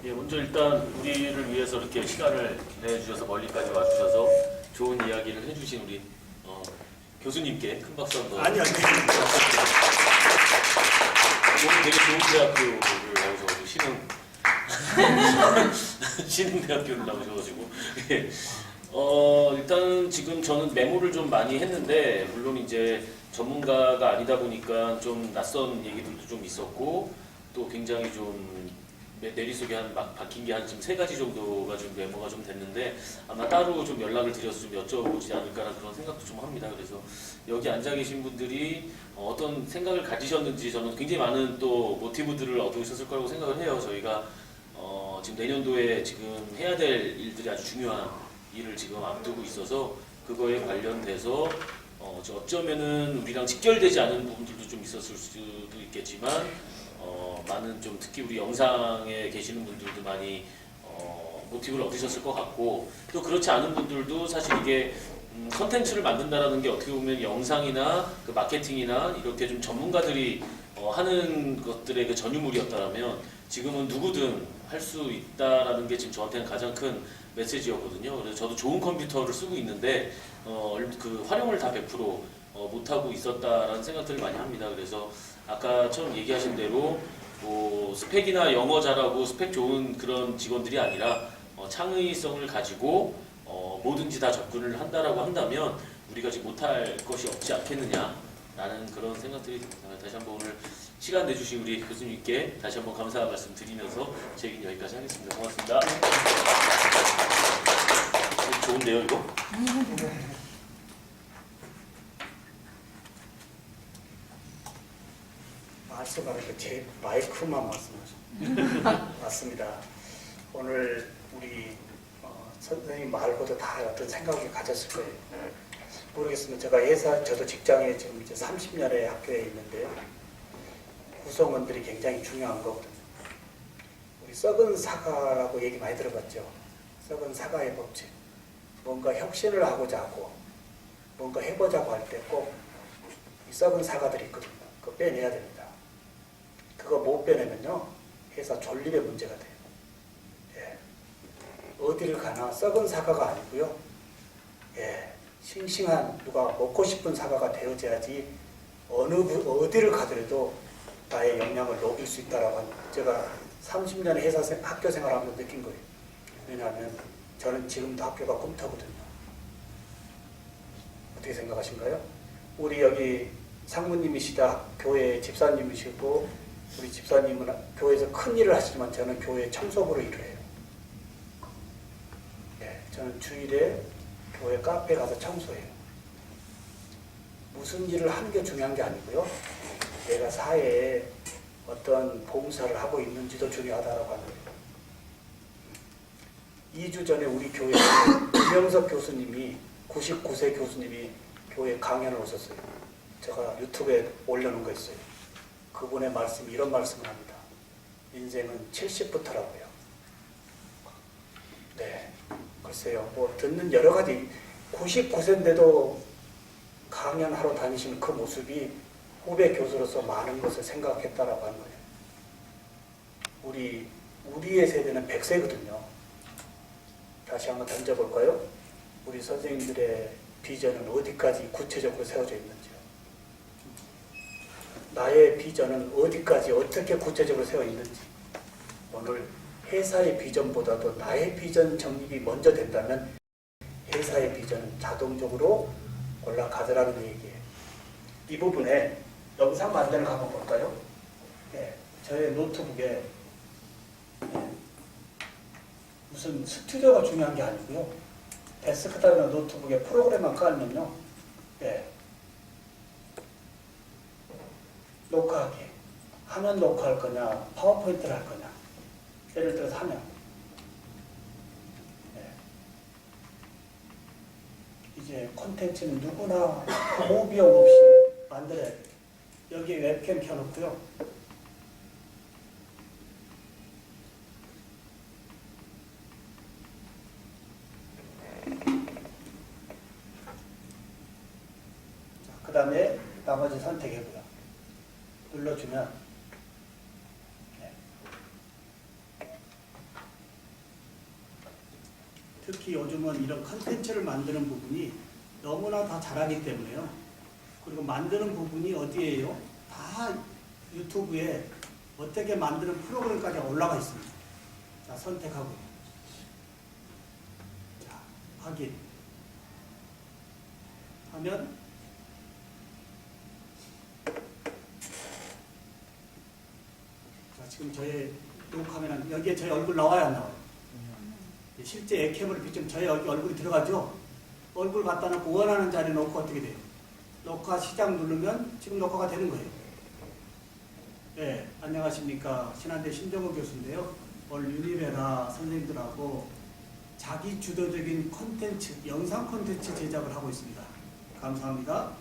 예, 먼저 일단 우리를 위해서 이렇게 시간을 내주셔서 멀리까지 와주셔서 좋은 이야기를 해주신 우리 교수님께 큰 박수 한번. 아니요. 오늘 되게 좋은 대학교를 나오셔가지고 신흥대학교를 나오셔가지고 예. 일단 지금 저는 메모를 좀 많이 했는데 물론 이제 전문가가 아니다 보니까 좀 낯선 얘기들도 좀 있었고 또 굉장히 좀 내리 속에 막 박힌 게 한 지금 3가지 정도가 좀 메모가 좀 됐는데 아마 따로 좀 연락을 드려서 좀 여쭤보지 않을까라는 그런 생각도 좀 합니다. 그래서 여기 앉아 계신 분들이 어떤 생각을 가지셨는지 저는 굉장히 많은 또 모티브들을 얻으셨을 거라고 생각을 해요. 저희가 지금 내년도에 지금 해야 될 일들이 아주 중요한 일을 지금 앞두고 있어서 그거에 관련돼서 어쩌면은 우리랑 직결되지 않은 부분들도 좀 있었을 수도 있겠지만 많은 좀 특히 우리 영상에 계시는 분들도 많이 모티브를 얻으셨을 것 같고 또 그렇지 않은 분들도 사실 이게 컨텐츠를 만든다라는 게 어떻게 보면 영상이나 그 마케팅이나 이렇게 좀 전문가들이 하는 것들의 그 전유물이었다라면 지금은 누구든 할 수 있다라는 게 지금 저한테는 가장 큰 메시지였거든요. 그래서 저도 좋은 컴퓨터를 쓰고 있는데 그 활용을 다 100% 못하고 있었다라는 생각들을 많이 합니다. 그래서 아까 처음 얘기하신 대로 뭐 스펙이나 영어 잘하고 스펙 좋은 그런 직원들이 아니라 창의성을 가지고 뭐든지 다 접근을 한다라고 한다면 우리가 지금 못할 것이 없지 않겠느냐라는 그런 생각들이 듭니다. 다시 한번 오늘 시간 내주신 우리 교수님께 다시 한번 감사 말씀 드리면서 제 얘기는 여기까지 하겠습니다. 고맙습니다. 좋은데요, 이거? 말씀하니까 제 마이크만 말씀하셨죠. 맞습니다. 오늘 우리 선생님 말고도 다 어떤 생각을 가졌을 거예요. 모르겠습니다. 저도 직장에 지금 이제 30년의 학교에 있는데 구성원들이 굉장히 중요한 거거든요. 우리 썩은 사과라고 얘기 많이 들어봤죠. 썩은 사과의 법칙. 뭔가 혁신을 하고자 하고 뭔가 해보자고 할 때 꼭 이 썩은 사과들이 있거든요. 그거 빼내야 됩니다. 그거 못 빼내면요 회사 존립의 문제가 돼요. 예. 어디를 가나 썩은 사과가 아니고요. 예. 싱싱한 누가 먹고 싶은 사과가 되어져야지 어디를 가더라도 나의 역량을 녹일 수 있다라고 하는 제가 30년의 학교 생활하면서 느낀 거예요. 왜냐하면 저는 지금도 학교가 꿈터거든요. 어떻게 생각하신가요? 우리 여기 상무님이시다 교회 집사님이시고 우리 집사님은 교회에서 큰 일을 하시지만 저는 교회 청소부로 일을 해요. 네, 저는 주일에 교회 카페 가서 청소해요. 무슨 일을 하는 게 중요한 게 아니고요. 내가 사회에 어떤 봉사를 하고 있는지도 중요하다고 하는 거예요. 2주 전에 우리 교회에 김영석 교수님이 99세 교수님이 교회 강연을 오셨어요. 제가 유튜브에 올려놓은 거 있어요. 그분의 말씀이 이런 말씀을 합니다. 인생은 70부터라고요. 네, 글쎄요. 뭐 듣는 여러 가지 99세인데도 강연하러 다니시는 그 모습이 후배 교수로서 많은 것을 생각했다라고 하는 거예요. 우리의 세대는 100세거든요. 다시 한번 던져볼까요? 우리 선생님들의 비전은 어디까지 구체적으로 세워져 있는지요? 나의 비전은 어디까지 어떻게 구체적으로 세워 있는지. 오늘 회사의 비전보다도 나의 비전 정립이 먼저 된다면 회사의 비전은 자동적으로 올라가더라는 얘기예요. 이 부분에 영상 만들어 한번 볼까요? 네, 저의 노트북에 무슨 스튜디오가 중요한 게 아니고요. 데스크탑이나 노트북에 프로그램만 깔면요. 네. 녹화하기. 화면 녹화할 거냐, 파워포인트를 할 거냐. 예를 들어서 화면. 네. 이제 콘텐츠는 누구나 아무 비용 없이 만들어야 돼요. 여기에 웹캠 켜놓고요. 그 다음에 나머지 선택해고요. 눌러주면 네. 특히 요즘은 이런 컨텐츠를 만드는 부분이 너무나 다 잘하기 때문에요. 그리고 만드는 부분이 어디에요? 다 유튜브에 어떻게 만드는 프로그램까지 올라가 있습니다. 자, 선택하고요. 자, 확인. 하면 지금 저의 녹화하면 여기에 저희 얼굴 나와요, 안 나와요? 실제 액캠으로 비추면 저희 여기 얼굴이 들어가죠? 얼굴 갖다 놓고 원하는 자리에 놓고 어떻게 돼요? 녹화 시작 누르면 지금 녹화가 되는 거예요. 네, 안녕하십니까. 신한대 신정호 교수인데요. 오늘 유니베라 선생님들하고 자기 주도적인 콘텐츠, 영상 콘텐츠 제작을 하고 있습니다. 감사합니다.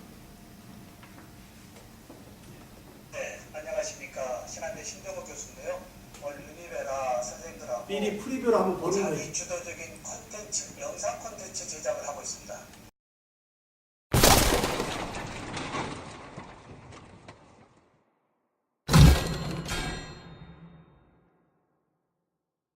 네, 안녕하십니까. 신한대 신정호 교수인데요. 오늘 유니베라 선생님들하고 미리 프리뷰로 한번 보는 거예요. 자기 주도적인 콘텐츠, 영상 콘텐츠 제작을 하고 있습니다.